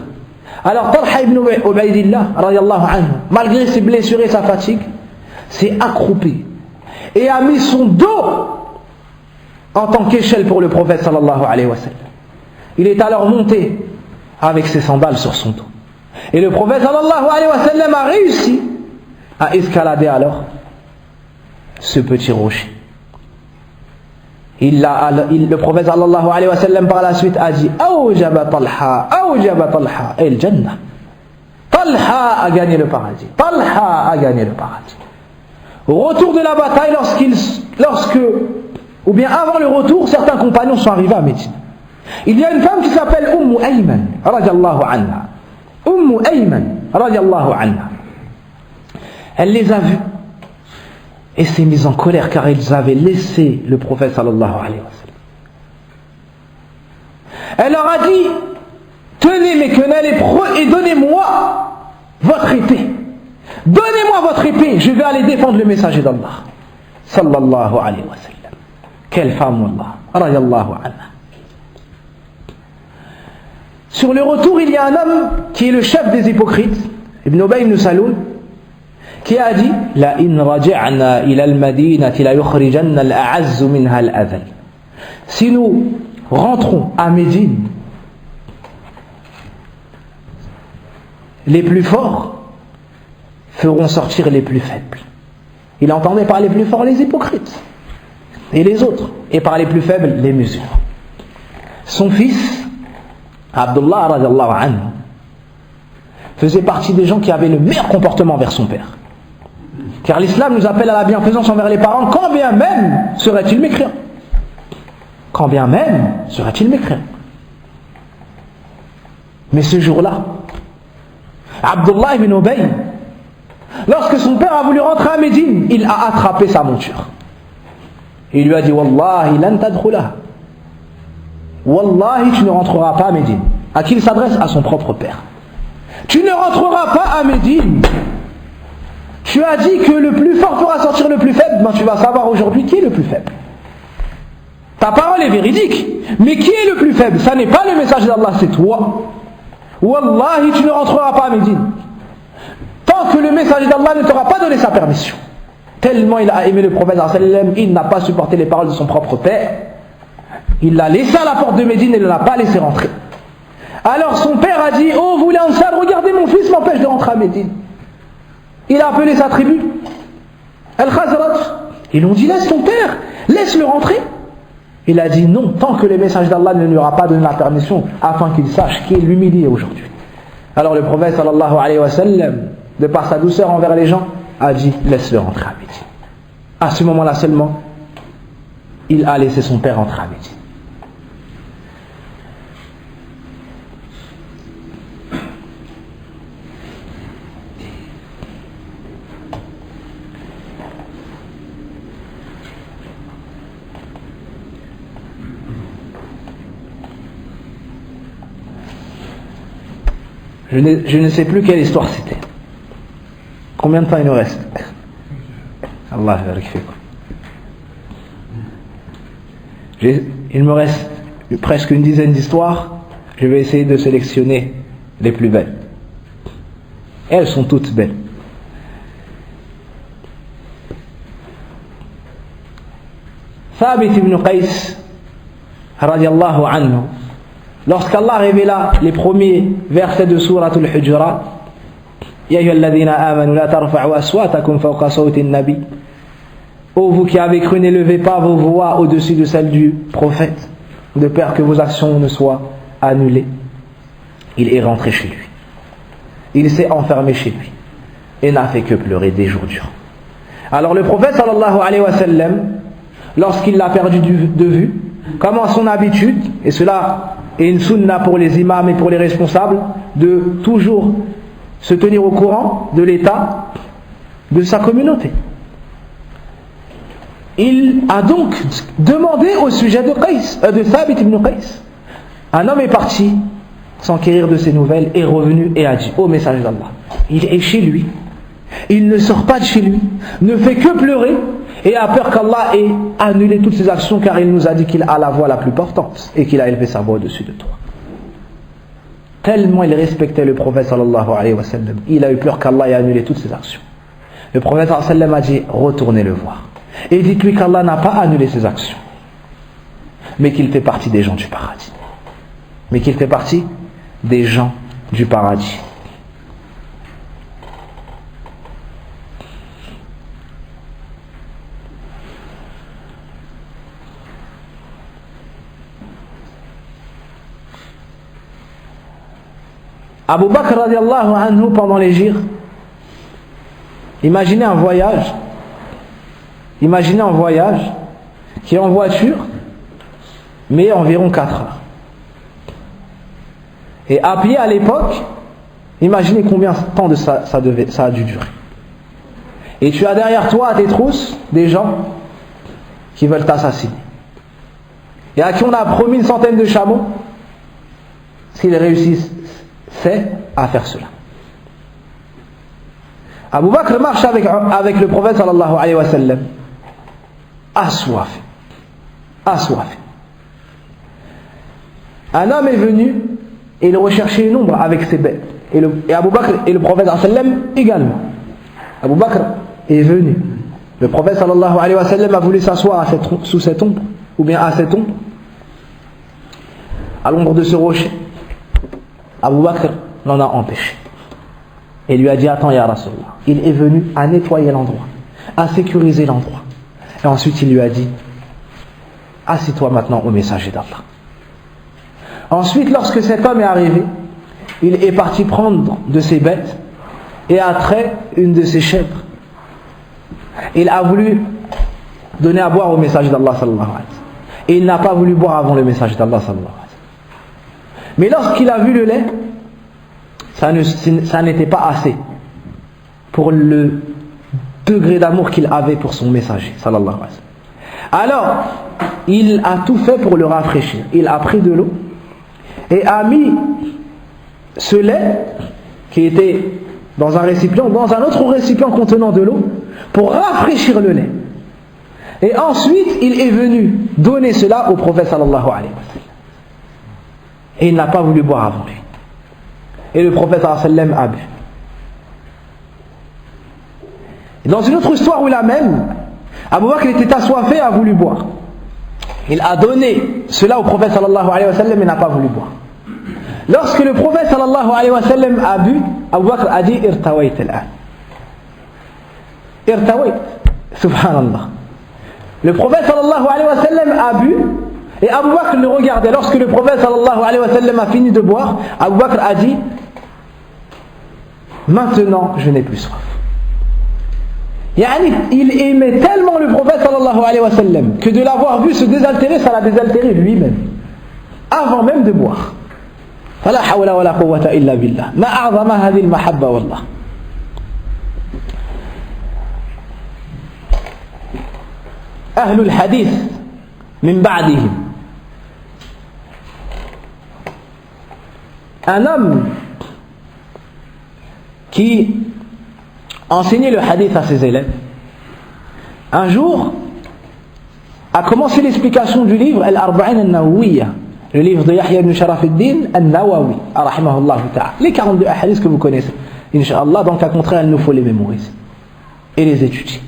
Alors Talha ibn Ubaydillah radiallahu anhu, malgré ses blessures et sa fatigue, s'est accroupi et a mis son dos en tant qu'échelle pour le prophète sallallahu alayhi wa sallam. Il est alors monté avec ses sandales sur son dos. Et le prophète sallallahu alayhi wa sallam a réussi à escalader alors ce petit rocher. Le prophète sallallahu alayhi wa sallam par la suite a dit: Awjaba Talha el Jannah. Talha a gagné le paradis. Talha a gagné le paradis. Au retour de la bataille, lorsqu'ils ou bien avant le retour, certains compagnons sont arrivés à Médine. Il y a une femme qui s'appelle Ayman, radiallahu anha. Ayman, radiallahu anha. Elle les a vus et s'est mise en colère car ils avaient laissé le prophète sallallahu alayhi wa sallam. Elle leur a dit: tenez mes quenelles et donnez-moi votre épée. Donnez-moi votre épée, je vais aller défendre le messager d'Allah. Sallallahu alayhi wa sallam. Quelle femme, wallah. Radiallahu anha. Sur le retour, il y a un homme qui est le chef des hypocrites, Ibn Ubay ibn Saloul, qui a dit: La in raja'na ila al-madinati la yukhrijanna al-a'azzu minha al-adhal. Si nous rentrons à Médine, les plus forts feront sortir les plus faibles. Il entendait par les plus forts les hypocrites et les autres, et par les plus faibles les musulmans. Son fils Abdullah radiallahu anhu faisait partie des gens qui avaient le meilleur comportement vers son père, car l'islam nous appelle à la bienfaisance envers les parents, quand bien même serait-il mécréant. Quand bien même serait-il mécréant. Mais ce jour-là, Abdullah ibn Ubay, lorsque son père a voulu rentrer à Médine, il a attrapé sa monture. Il lui a dit: Wallahi lan tadkhulaha. Wallahi, tu ne rentreras pas à Médine. À qui il s'adresse? À son propre père. Tu ne rentreras pas à Médine. Tu as dit que le plus fort fera sortir le plus faible. Ben, tu vas savoir aujourd'hui qui est le plus faible. Ta parole est véridique. Mais qui est le plus faible? Ça n'est pas le message d'Allah, c'est toi. Wallahi, tu ne rentreras pas à Médine tant que le messager d'Allah ne t'aura pas donné sa permission. Tellement il a aimé le prophète, il n'a pas supporté les paroles de son propre père. Il l'a laissé à la porte de Médine et ne l'a pas laissé rentrer. Alors son père a dit: oh vous l'Ansar, regardez, mon fils m'empêche de rentrer à Médine. Il a appelé sa tribu, Al-Khazraj. Ils l'ont dit: laisse ton père, laisse-le rentrer. Il a dit: non, tant que le message d'Allah ne lui aura pas donné la permission, afin qu'il sache qu'il est l'humilié aujourd'hui. Alors le prophète sallallahu alayhi wa sallam, de par sa douceur envers les gens, a dit: laisse-le rentrer à Médine. À ce moment-là seulement, il a laissé son père rentrer à Médine. Je ne sais plus quelle histoire c'était. Combien de temps il nous reste? Allah vérifie. Il me reste presque une dizaine d'histoires. Je vais essayer de sélectionner les plus belles. Elles sont toutes belles. Thabit ibn Qais radiallahu anhu, lorsqu'Allah révéla les premiers versets de Surat al-Hujurat, Ya ayyuhalladhina amanu la tarfa'u aswatakum fawqa sawti an-nabi. Ô vous qui avez cru, n'élevez pas vos voix au-dessus de celles du prophète, de peur que vos actions ne soient annulées. Il est rentré chez lui. Il s'est enfermé chez lui et n'a fait que pleurer des jours durant. Alors le prophète sallallahu alayhi wa sallam, lorsqu'il l'a perdu de vue, comme à son habitude, et cela est une sunna pour les imams et pour les responsables, de toujours se tenir au courant de l'état de sa communauté. Il a donc demandé au sujet de Thabit ibn Qais. Un homme est parti s'enquérir de ses nouvelles, est revenu et a dit: ô messager d'Allah, il est chez lui, il ne sort pas de chez lui, ne fait que pleurer et a peur qu'Allah ait annulé toutes ses actions, car il nous a dit qu'il a la voix la plus portante et qu'il a élevé sa voix au-dessus de toi. Tellement il respectait le prophète sallallahu alayhi wa sallam, il a eu peur qu'Allah ait annulé toutes ses actions. Le prophète sallallahu alayhi wa sallam a dit: retournez le voir et dites-lui qu'Allah n'a pas annulé ses actions, mais qu'il fait partie des gens du paradis. Mais qu'il fait partie des gens du paradis. Abu Bakr radiallahu anhu, pendant l'hégire, imaginez un voyage Imaginez un voyage qui est en voiture, mais environ 4 heures. Et à pied à l'époque, imaginez combien de temps ça a dû durer. Et tu as derrière toi à tes trousses des gens qui veulent t'assassiner. Et à qui on a promis une centaine de chameaux, s'ils réussissent, c'est à faire cela. Abu Bakr marche avec le prophète sallallahu alayhi wa sallam, assoiffé. Un homme est venu et il recherchait une ombre avec ses bêtes. Et Abu Bakr et le prophète sallallahu alayhi wa sallam également. Abu Bakr est venu. Le prophète sallallahu alayhi wa sallam a voulu s'asseoir sous cette ombre, ou bien à cette ombre, à l'ombre de ce rocher. Abu Bakr l'en a empêché. Et lui a dit, attends ya Rasulallah. Il est venu à nettoyer l'endroit, à sécuriser l'endroit. Et ensuite il lui a dit, assis-toi maintenant au messager d'Allah. Ensuite, lorsque cet homme est arrivé, il est parti prendre de ses bêtes et a trait une de ses chèvres. Il a voulu donner à boire au messager d'Allah sallallahu alayhi wa sallam. Et il n'a pas voulu boire avant le messager d'Allah sallallahu alayhi wa sallam. Mais lorsqu'il a vu le lait, ça n'était pas assez pour le degré d'amour qu'il avait pour son messager sallallahu alayhi wa sallam. Alors, il a tout fait pour le rafraîchir. Il a pris de l'eau et a mis ce lait qui était dans un récipient, dans un autre récipient contenant de l'eau, pour rafraîchir le lait. Et ensuite, il est venu donner cela au prophète sallallahu alayhi wa sallam. Et il n'a pas voulu boire avant lui. Et le prophète sallallahu alayhi wa sallam a bu. Et dans une autre histoire où la même, Abu Bakr était assoiffé et a voulu boire. Il a donné cela au prophète sallallahu alayhi wa sallam et n'a pas voulu boire. Lorsque le prophète sallallahu alayhi wa sallam a bu, Abu Bakr a dit irtawait al-an. Irtawait, subhanallah. Le prophète sallallahu alayhi wa sallam a bu et Abu Bakr le regardait. Lorsque le prophète sallallahu alayhi wa sallam a fini de boire, Abu Bakr a dit, maintenant je n'ai plus soif. Il aimait tellement le prophète sallallahu alayhi wa sallam que de l'avoir vu se désaltérer, ça l'a désaltéré lui-même, avant même de boire. فلا حول ولا قوة إلا بالله ما أعظم هذه المحبة والله. أهل الحديث من بعدهم. Un homme qui enseignait le hadith à ses élèves, un jour a commencé l'explication du livre Al-Arba'in al-Nawawiyya, le livre de Yahya ibn Sharaf al-Din al-Nawawi, rahimahullah ta'ala. Les 42 hadiths que vous connaissez, Inch'Allah, donc à contraire, il nous faut les mémoriser et les étudier.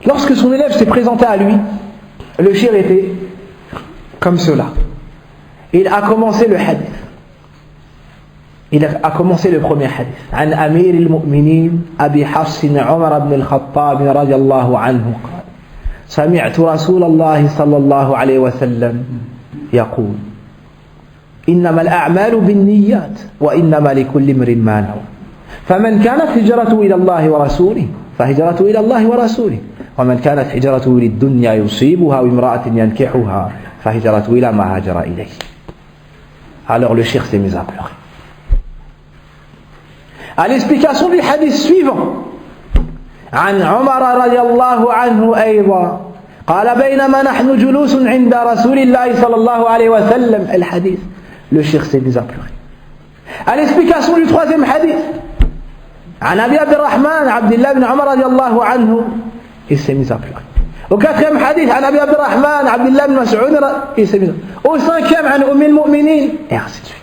Lorsque son élève s'est présenté à lui, le shir était comme cela. Il a commencé le hadith. Il a commencé le premier hadith. عن أمير المؤمنين أبي حفص عمر بن الخطاب رضي الله عنه قال سمعت رسول الله صلى الله عليه وسلم يقول إنما الأعمال بالنيات وإنما لكل امرئ ما نوى فمن كانت هجرته إلى الله ورسوله فهجرته إلى الله ورسوله ومن كانت هجرته للدنيا يصيبها وامرأة ينكحها فهجرته إلى ما هاجر إليه. Alors le cheikh s'est mis à pleurer. À l'explication du hadith suivant, عن عمر رضي الله عنه أيضا قال بينما نحن جلوس عند رسول الله صلى الله عليه وسلم الحديث. Le cheikh s'est mis à pleurer. À l'explication du troisième hadith, عن أبي عبد الرحمن عبد الله بن عمر رضي الله عنه, il s'est mis à pleurer. Au quatrième hadith, عن أبي عبد الرحمن عبد الله بن مسعود, il s'est mis à pleurer. Au cinquième, عن أم المؤمنين, et ainsi de suite.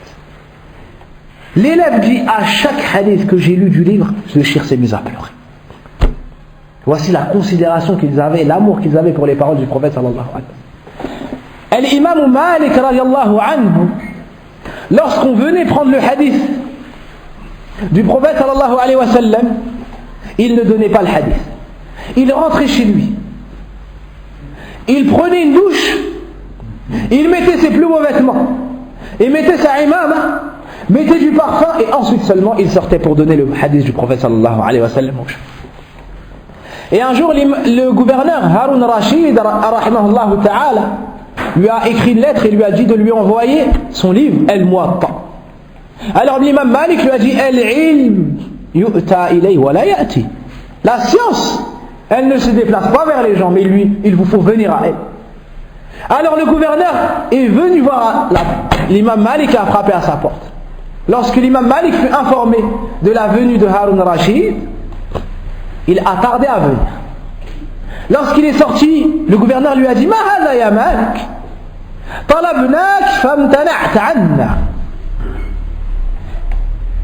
L'élève dit à chaque hadith que j'ai lu du livre, le cheikh s'est mis à pleurer. Voici la considération qu'ils avaient, l'amour qu'ils avaient pour les paroles du prophète sallallahu alayhi wa sallam. L'imam Malik radiallahu anhu, lorsqu'on venait prendre le hadith du prophète sallallahu alayhi wa sallam, il ne donnait pas le hadith. Il rentrait chez lui. Il prenait une douche, il mettait ses plus beaux vêtements, il mettait sa imama, mettait du parfum et ensuite seulement il sortait pour donner le hadith du prophète sallallahu alayhi wa sallam. Et un jour, le gouverneur Harun Rashid, rahimahullah ta'ala, lui a écrit une lettre et lui a dit de lui envoyer son livre, Al-Muwatta. Alors l'imam Malik lui a dit, Al-ilm yu'ta ilay wa la ya'ti. La science, elle ne se déplace pas vers les gens, mais lui, il vous faut venir à elle. Alors le gouverneur est venu voir l'imam Malik et a frappé à sa porte. Lorsque l'imam Malik fut informé de la venue de Harun Rashid, il a tardé à venir. Lorsqu'il est sorti, le gouverneur lui a dit, Ma hadha ya Malik, talabnak famtana'ta anna,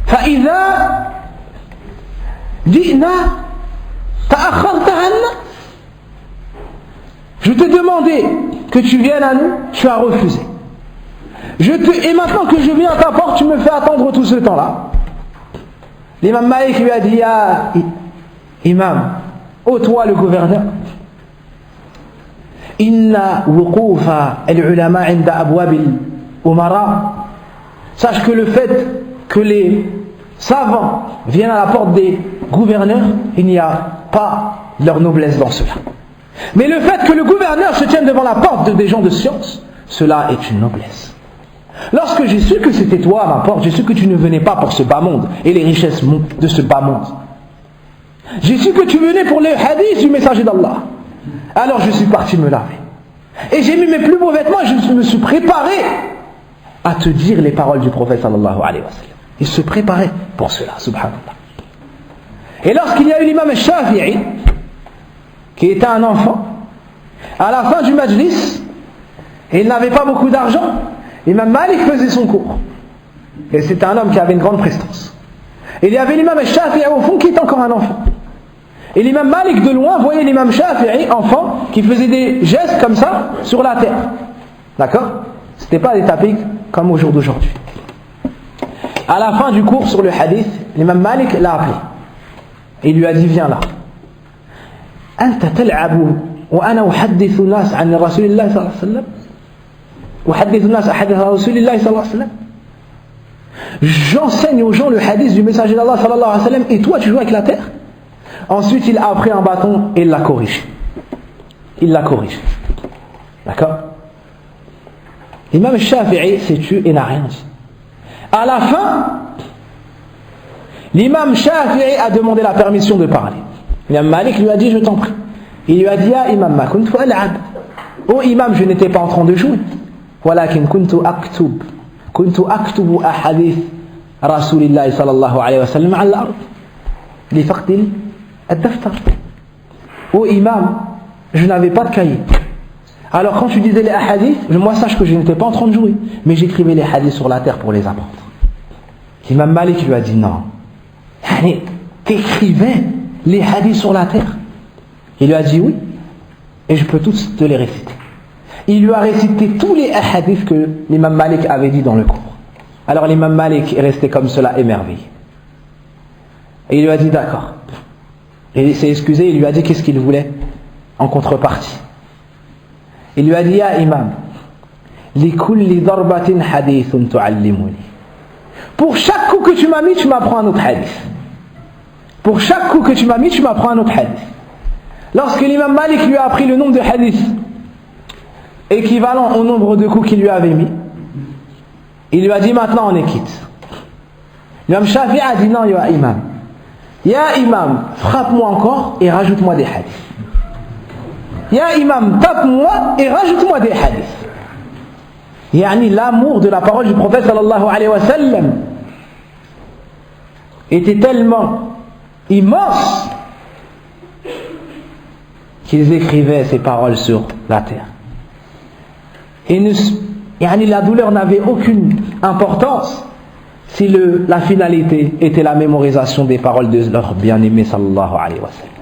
fa'idha ji'na ta'akharta anna. Je t'ai demandé que tu viennes à nous, tu as refusé. Et maintenant que je viens à ta porte, tu me fais attendre tout ce temps-là. L'imam Malik lui a dit, ah, imam, ô toi le gouverneur, inna wuqufa al-ulama inda abwab al-umara. Sache que le fait que les savants viennent à la porte des gouverneurs, il n'y a pas leur noblesse dans cela. Mais le fait que le gouverneur se tienne devant la porte des gens de science, cela est une noblesse. Lorsque j'ai su que c'était toi à ma porte, j'ai su que tu ne venais pas pour ce bas monde et les richesses de ce bas monde. J'ai su que tu venais pour les hadiths du messager d'Allah. Alors je suis parti me laver. Et j'ai mis mes plus beaux vêtements et je me suis préparé à te dire les paroles du prophète sallallahu alayhi wa sallam. Il se préparait pour cela, subhanallah. Et lorsqu'il y a eu l'imam al-Shafi'i, qui était un enfant, à la fin du majlis, et il n'avait pas beaucoup d'argent, l'imam Malik faisait son cours. Et c'était un homme qui avait une grande prestance. Et il y avait l'imam al-Shafi'i au fond qui était encore un enfant. Et l'imam Malik de loin voyait l'imam Shafi'i, enfant, qui faisait des gestes comme ça sur la terre. D'accord? C'était pas des tapis comme au jour d'aujourd'hui. À la fin du cours sur le hadith, l'imam Malik l'a appelé. Et il lui a dit, viens là. أنت تلعب وأنا أحدث الناس عن رسول الله صلى الله عليه وسلم أحدث الناس حديث رسول الله صلى الله عليه وسلم. J'enseigne aux gens le hadith du messager d'Allah sallallahu alayhi wa sallam et toi tu joues avec la terre. Ensuite il a pris un bâton et il l'a corrigé. Il l'a corrigé. D'accord? L'imam Shafi'i s'est tué et n'a rien dit. À la fin, l'imam Shafi'i a demandé la permission de parler. L'imam Malik lui a dit, je t'en prie. Il lui a dit, ya imam, ma kuntu al'ab. Oh imam, je n'étais pas en train de jouer. Walakin kuntu aktubu ahadith Rasulillahi sallallahu alayhi wa sallam ala l'ard. Li faqdil ad-daftar. Oh imam, je n'avais pas de cahier. Alors quand tu disais les hadiths, moi sache que je n'étais pas en train de jouer. Mais j'écrivais les hadiths sur la terre pour les apprendre. L'imam Malik lui a dit, non. T'écrivais les hadiths sur la terre? Il lui a dit oui, et je peux tous te les réciter. Il lui a récité tous les hadiths que l'imam Malik avait dit dans le cours. Alors l'imam Malik est resté comme cela émerveillé. Et il lui a dit d'accord. Et il s'est excusé, il lui a dit qu'est-ce qu'il voulait en contrepartie. Il lui a dit ya imam, li kulli darbatin hadithun tu'allimuni. Pour chaque coup que tu m'as mis, tu m'apprends un autre hadith. Pour chaque coup que tu m'as mis, tu m'apprends un autre hadith. Lorsque l'imam Malik lui a appris le nombre de hadiths équivalent au nombre de coups qu'il lui avait mis, il lui a dit maintenant on est quitte. L'imam Shafi'i a dit non ya imam. Ya imam, frappe-moi encore et rajoute-moi des hadiths. Ya imam, tape-moi et rajoute-moi des hadiths. Yani l'amour de la parole du prophète sallallahu alayhi wa sallam était tellement immense qu'ils écrivaient ces paroles sur la terre. Et la douleur n'avait aucune importance si la finalité était la mémorisation des paroles de leur bien-aimé sallallahu alayhi wa sallam.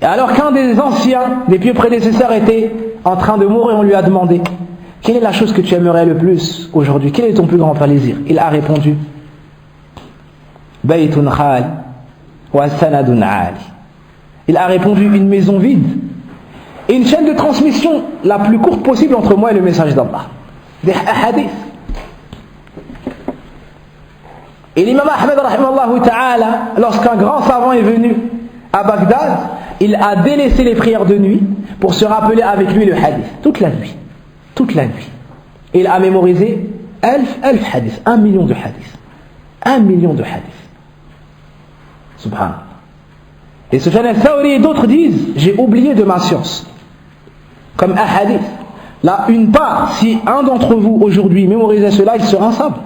Et alors qu'un des anciens, des pieux prédécesseurs était en train de mourir, on lui a demandé quelle est la chose que tu aimerais le plus aujourd'hui? Quel est ton plus grand plaisir? Il a répondu Baytun khali wa sanadun ali. Il a répondu une maison vide et une chaîne de transmission la plus courte possible entre moi et le message d'Allah. Des hadiths. Et l'imam Ahmed rahimahullah ta'ala, lorsqu'un grand savant est venu à Bagdad, il a délaissé les prières de nuit pour se rappeler avec lui le hadith, toute la nuit. Toute la nuit. Il a mémorisé 1000 hadiths, 1 million de hadiths. 1 million de hadiths. Subhanallah. Et Sufyan al-Thawri et d'autres disent, j'ai oublié de ma science. Comme un hadith. Là, une part, si un d'entre vous aujourd'hui mémorisait cela, il serait un sable.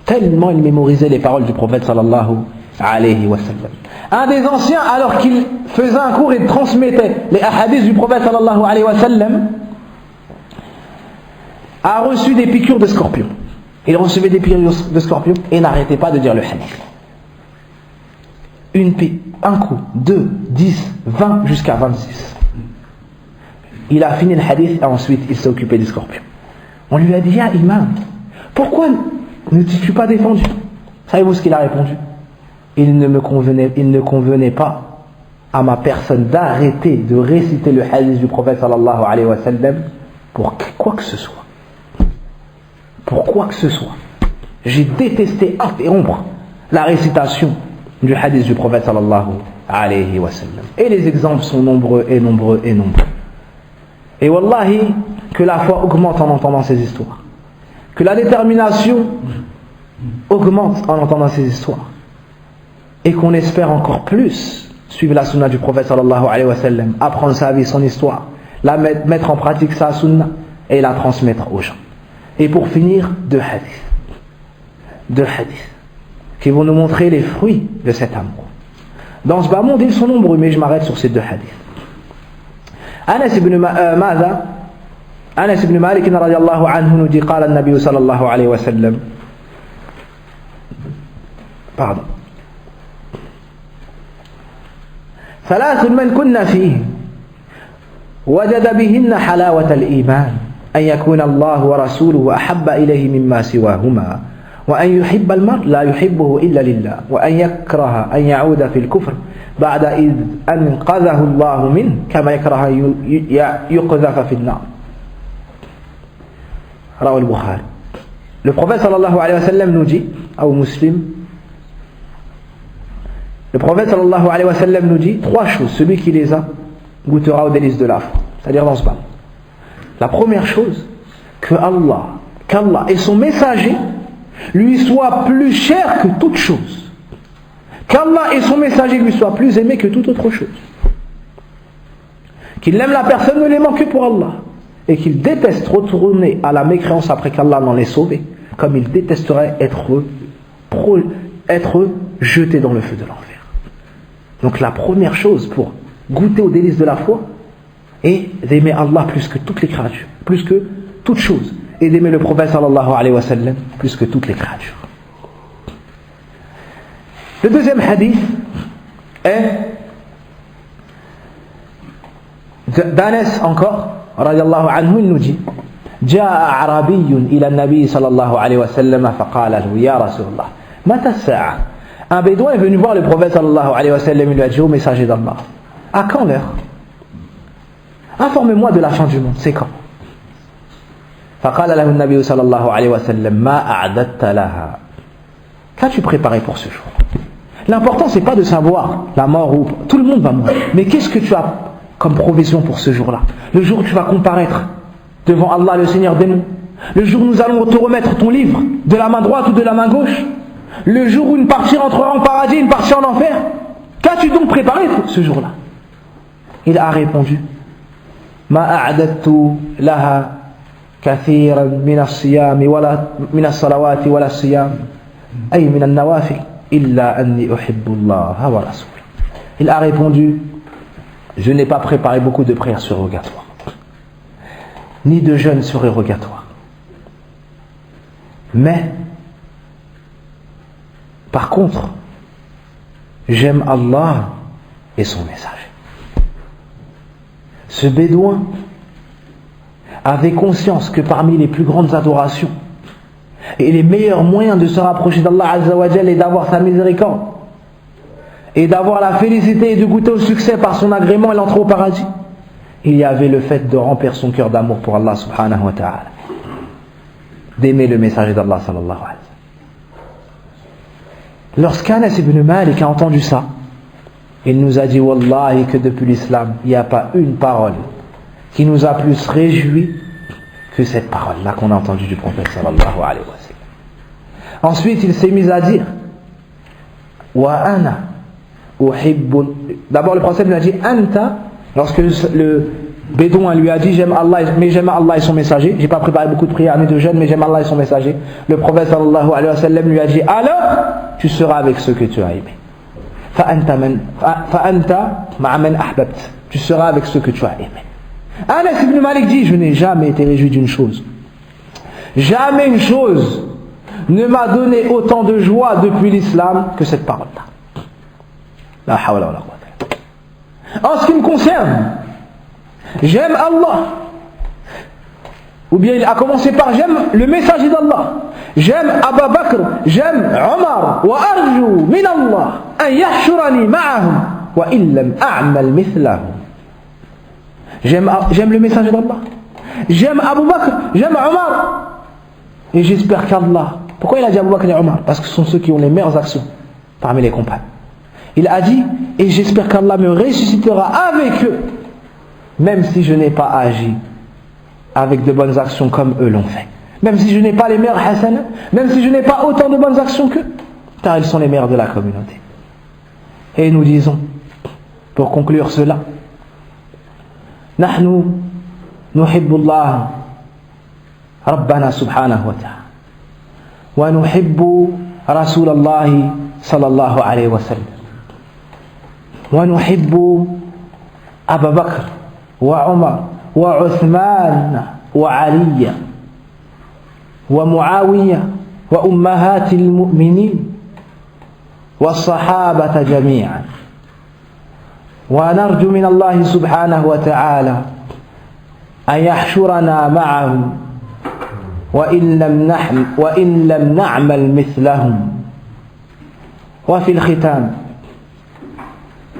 Tellement il mémorisait les paroles du prophète sallallahu alayhi wa sallam. Un des anciens, alors qu'il faisait un cours et transmettait les hadiths du prophète sallallahu alayhi wa sallam, a reçu des piqûres de scorpions. Il recevait des piqûres de scorpions et n'arrêtait pas de dire le hadith. Un coup, 2, 10, 20, jusqu'à 26. Il a fini le hadith et ensuite il s'est occupé des scorpions. On lui a dit, ya imam, pourquoi ne t'es-tu pas défendu? Savez-vous ce qu'il a répondu? Il ne convenait pas à ma personne d'arrêter de réciter le hadith du prophète sallallahu alayhi wa sallam pour quoi que ce soit. Pour quoi que ce soit. J'ai détesté interrompre la récitation du hadith du prophète sallallahu alayhi wa sallam. Et les exemples sont nombreux et nombreux et nombreux. Et wallahi, que la foi augmente en entendant ces histoires. Que la détermination augmente en entendant ces histoires. Et qu'on espère encore plus suivre la sunna du prophète sallallahu alayhi wa sallam, apprendre sa vie, son histoire, mettre en pratique sa sunna et la transmettre aux gens. Et pour finir, deux hadiths qui vont nous montrer les fruits de cet amour. Dans ce bas monde, ils sont nombreux, mais je m'arrête sur ces deux hadiths. Anas ibn Malik radiyallahu anhu nous dit, قال النبي صلى الله عليه وسلم, pardon, ثلاث من كن فيه وجد بهن حلاوة الإيمان أن يكون الله ورسوله أحب إليه مما سواهما وأن يحب المرء لا يحبه إلا لله وأن يكره أن يعود في الكفر بعد إذ أنقذه الله منه كما يكره يقذف في النار. رواه البخاري. Le prophète sallallahu alayhi wa sallam nous dit, ou muslim, le prophète sallallahu alayhi wa sallam nous dit trois choses. Celui qui les a goûtera aux délices de la foi, c'est-à-dire dans ce bas. La première chose, qu'Allah et son messager lui soient plus chers que toute chose. Qu'Allah et son messager lui soient plus aimés que toute autre chose. Qu'il aime la personne ne l'aimant que pour Allah. Et qu'il déteste retourner à la mécréance après qu'Allah l'en ait sauvé, comme il détesterait être jeté dans le feu de l'enfer. Donc la première chose pour goûter aux délices de la foi est d'aimer Allah plus que toutes les créatures, plus que toute chose, et d'aimer le prophète sallallahu alayhi wa sallam plus que toutes les créatures. Le deuxième hadith est d'Anas encore, radiallahu anhu, il nous dit, جاء أعرابي إلى النبي صلى الله عليه وسلم فقال له يا رسول الله متى الساعة. Un bédouin est venu voir le prophète sallallahu alayhi wa sallam, il lui a dit, ô messager d'Allah, à quand l'heure? Informez-moi de la fin du monde, c'est quand? فقال له النبي صلى الله عليه وسلم ما أعددت لها. Qu'as-tu préparé pour ce jour? L'important c'est pas de savoir la mort ou tout le monde va mourir, mais qu'est-ce que tu as comme provision pour ce jour-là? Le jour où tu vas comparaître devant Allah le Seigneur des mondes, le jour où nous allons te remettre ton livre de la main droite ou de la main gauche, le jour où une partie entrera en paradis, une partie en enfer. Qu'as-tu donc préparé pour ce jour-là? Il a répondu ما أعددت لها كثيرا من الصيام ولا من الصلوات ولا الصيام أي من النوافل إلا أني أحب الله ورسوله. Il a répondu, je n'ai pas préparé beaucoup de prières surrogatoires, ni de jeûnes surrogatoires, mais par contre j'aime Allah et son messager. Ce bédouin avait conscience que parmi les plus grandes adorations et les meilleurs moyens de se rapprocher d'Allah Azza wa Jalla et d'avoir sa miséricorde et d'avoir la félicité et de goûter au succès par son agrément et l'entrée au paradis, il y avait le fait de remplir son cœur d'amour pour Allah subhanahu wa ta'ala, d'aimer le messager d'Allah sallallahu alayhi wa sallam. Lorsqu'Anas ibn Malik a entendu ça, Il nous a dit, Wallahi, que depuis l'islam, il n'y a pas une parole qui nous a plus réjouis que cette parole-là qu'on a entendue du prophète sallallahu alayhi wa sallam. Ensuite, il s'est mis à dire, Wa ana uhibbu. D'abord, le prophète lui a dit, Anta, lorsque le Bédouin lui a dit, j'aime Allah, mais j'aime Allah et son messager. J'ai pas préparé beaucoup de prières ni de jeûne, mais j'aime Allah et son messager. Le prophète sallallahu alayhi wa sallam lui a dit, alors, tu seras avec ceux que tu as aimés. Fa'anta ma'a man ahbabt. Tu seras avec ceux que tu as aimés. Anas ibn Malik dit, je n'ai jamais été réjoui d'une chose. Jamais une chose ne m'a donné autant de joie depuis l'islam que cette parole-là. La hawla wa la quwwata. En ce qui me concerne, j'aime Allah. Ou bien il a commencé par j'aime le messager d'Allah. J'aime Abu Bakr, j'aime Omar, wa arju min Allah an yahshurani ma'ahum wa illam a'mal mithlahum. J'aime le messager d'Allah. J'aime Abu Bakr, j'aime Omar. Et j'espère qu'Allah. Pourquoi il a dit Abu Bakr et Omar? Parce que ce sont ceux qui ont les meilleures actions parmi les compagnons. Il a dit, et j'espère qu'Allah me ressuscitera avec eux, même si je n'ai pas agi avec de bonnes actions comme eux l'ont fait. Même si je n'ai pas les meilleurs hasanah, même si je n'ai pas autant de bonnes actions qu'eux, car ils sont les meilleurs de la communauté. Et nous disons, pour conclure cela, نحن نحب الله ربنا سبحانه وتعالى ونحب رسول الله صلى الله عليه وسلم ونحب أبا بكر وعمر وعثمان وعلي ومعاوية وأمهات المؤمنين والصحابة جميعا ونرجو من الله سبحانه وتعالى أن يحشرنا معهم وإن لم نعمل مثلهم. وفي الختام,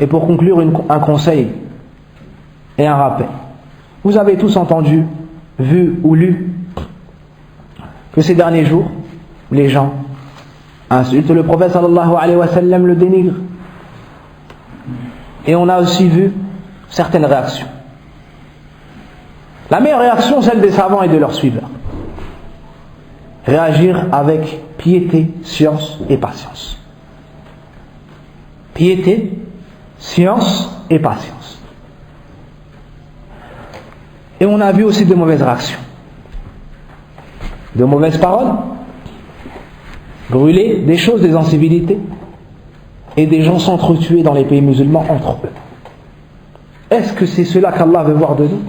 et pour conclure un conseil et un rappel, vous avez tous entendu, vu ou lu que ces derniers jours les gens insultent le prophète sallallahu alayhi wa sallam, le dénigrent. Et on a aussi vu certaines réactions. La meilleure réaction, celle des savants et de leurs suiveurs. Réagir avec piété, science et patience. Piété, science et patience. Et on a vu aussi de mauvaises réactions. De mauvaises paroles, brûler des choses, des incivilités, et des gens s'entretuer dans les pays musulmans entre eux. Est-ce que c'est cela qu'Allah veut voir de nous?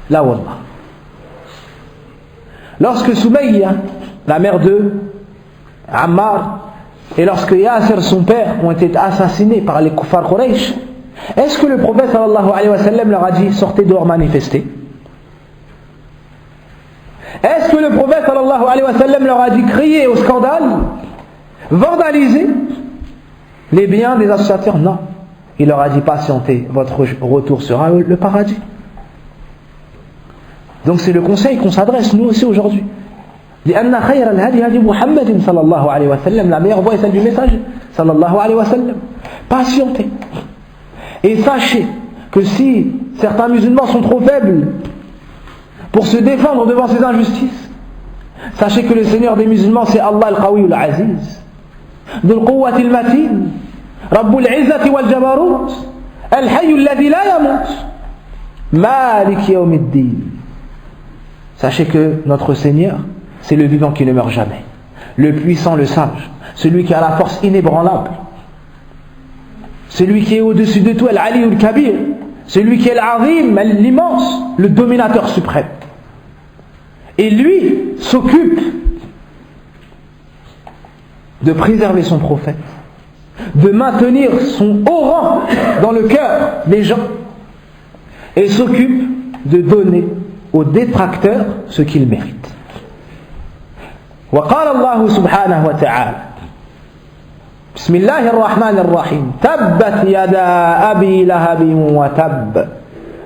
La wallah. Lorsque Soumayya, la mère de Ammar, et lorsque Yasser, son père, ont été assassinés par les kuffar Quraysh, est-ce que le prophète sallallahu alayhi wa sallam leur a dit sortez dehors manifester? Est-ce que le prophète sallallahu alayhi wa sallam leur a dit crier au scandale, vandaliser les biens des associateurs? Non. Il leur a dit patientez, votre retour sera le paradis. Donc c'est le conseil qu'on s'adresse nous aussi aujourd'hui. لأن خير الهدي هدي محمد صلى الله عليه وسلم. La meilleure voie est celle du messager صلى الله عليه وسلم. Patientez. Et sachez que si certains musulmans sont trop faibles pour se défendre devant ces injustices, sachez que le Seigneur des musulmans c'est Allah al-Qawi al-Aziz, ذو القوة المتين, رب العزة والجبروت, الحي الذي لا يموت, مالك يوم الدين. Sachez que notre Seigneur, c'est le vivant qui ne meurt jamais, le puissant, le sage, celui qui a la force inébranlable, celui qui est au-dessus de tout, Al-Ali al-Kabir, celui qui est l'Azim, l'immense, le dominateur suprême. Et lui s'occupe de préserver son prophète, de maintenir son haut rang dans le cœur des gens, et s'occupe de donner aux détracteurs ce qu'ils méritent. وقال الله سبحانه وتعالى بسم الله الرحمن الرحيم تبت يدا أبي لهب وتب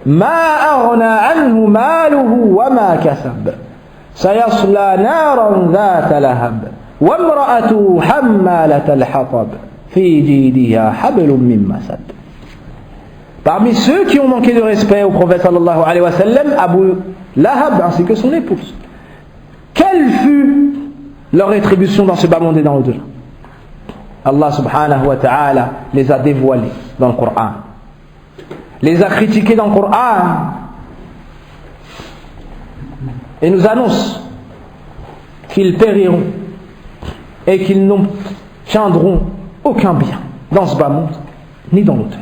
ما أغنى عنه ماله وما كسب سيصلى نارا ذات لهب وامرأته حمالة الحطب في جيدها حبل من مسد. Parmi ceux qui ont manqué de respect au prophète sallallahu alayhi wa sallam, Abu Lahab ainsi que son épouse. Quelle fut leur rétribution dans ce bas monde et dans l'au-delà? Allah subhanahu wa ta'ala les a dévoilés dans le Coran, les a critiqués dans le Coran et nous annonce qu'ils périront et qu'ils n'obtiendront aucun bien dans ce bas monde ni dans l'au-delà.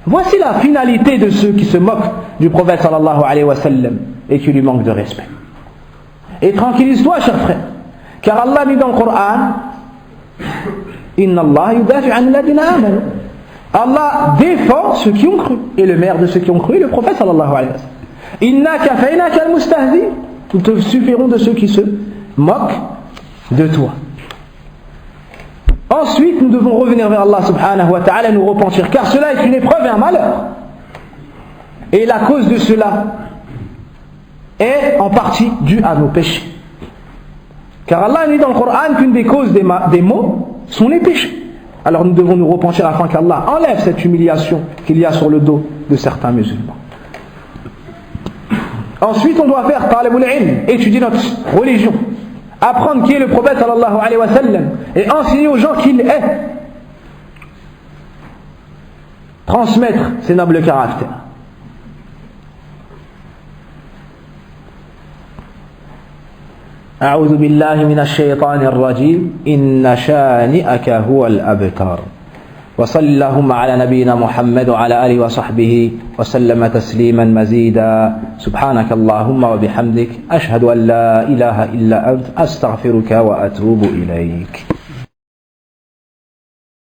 Voici la finalité de ceux qui se moquent du prophète sallallahu alayhi wa sallam et qui lui manquent de respect. Et tranquillise-toi, cher frère, car Allah dit dans le Coran: Inna Allah yudafi an alladhina amanu. Allah défend ceux qui ont cru, et le maire de ceux qui ont cru est le prophète sallallahu alayhi wa sallam. Inna kafaynaka al-mustahzi. Nous te suffirons de ceux qui se moquent de toi. Ensuite, nous devons revenir vers Allah subhanahu wa ta'ala et nous repentir, car cela est une épreuve et un malheur. Et la cause de cela est en partie due à nos péchés. Car Allah dit dans le Coran qu'une des causes des maux sont les péchés. Alors nous devons nous repentir afin qu'Allah enlève cette humiliation qu'il y a sur le dos de certains musulmans. Ensuite, on doit faire talabul ilm, étudier notre religion, apprendre qui est le prophète sallallahu alayhi wa sallam et enseigner aux gens qui il est. Transmettre ses nobles caractères. أعوذ بالله من الشيطان الرجيم إن شانئك هو الأبتر وصل اللهم على نبينا محمد وعلى آله وصحبه وسلم تسليما مزيدا سبحانك اللهم وبحمدك أشهد أن لا إله إلا أنت أستغفرك وأتوب إليك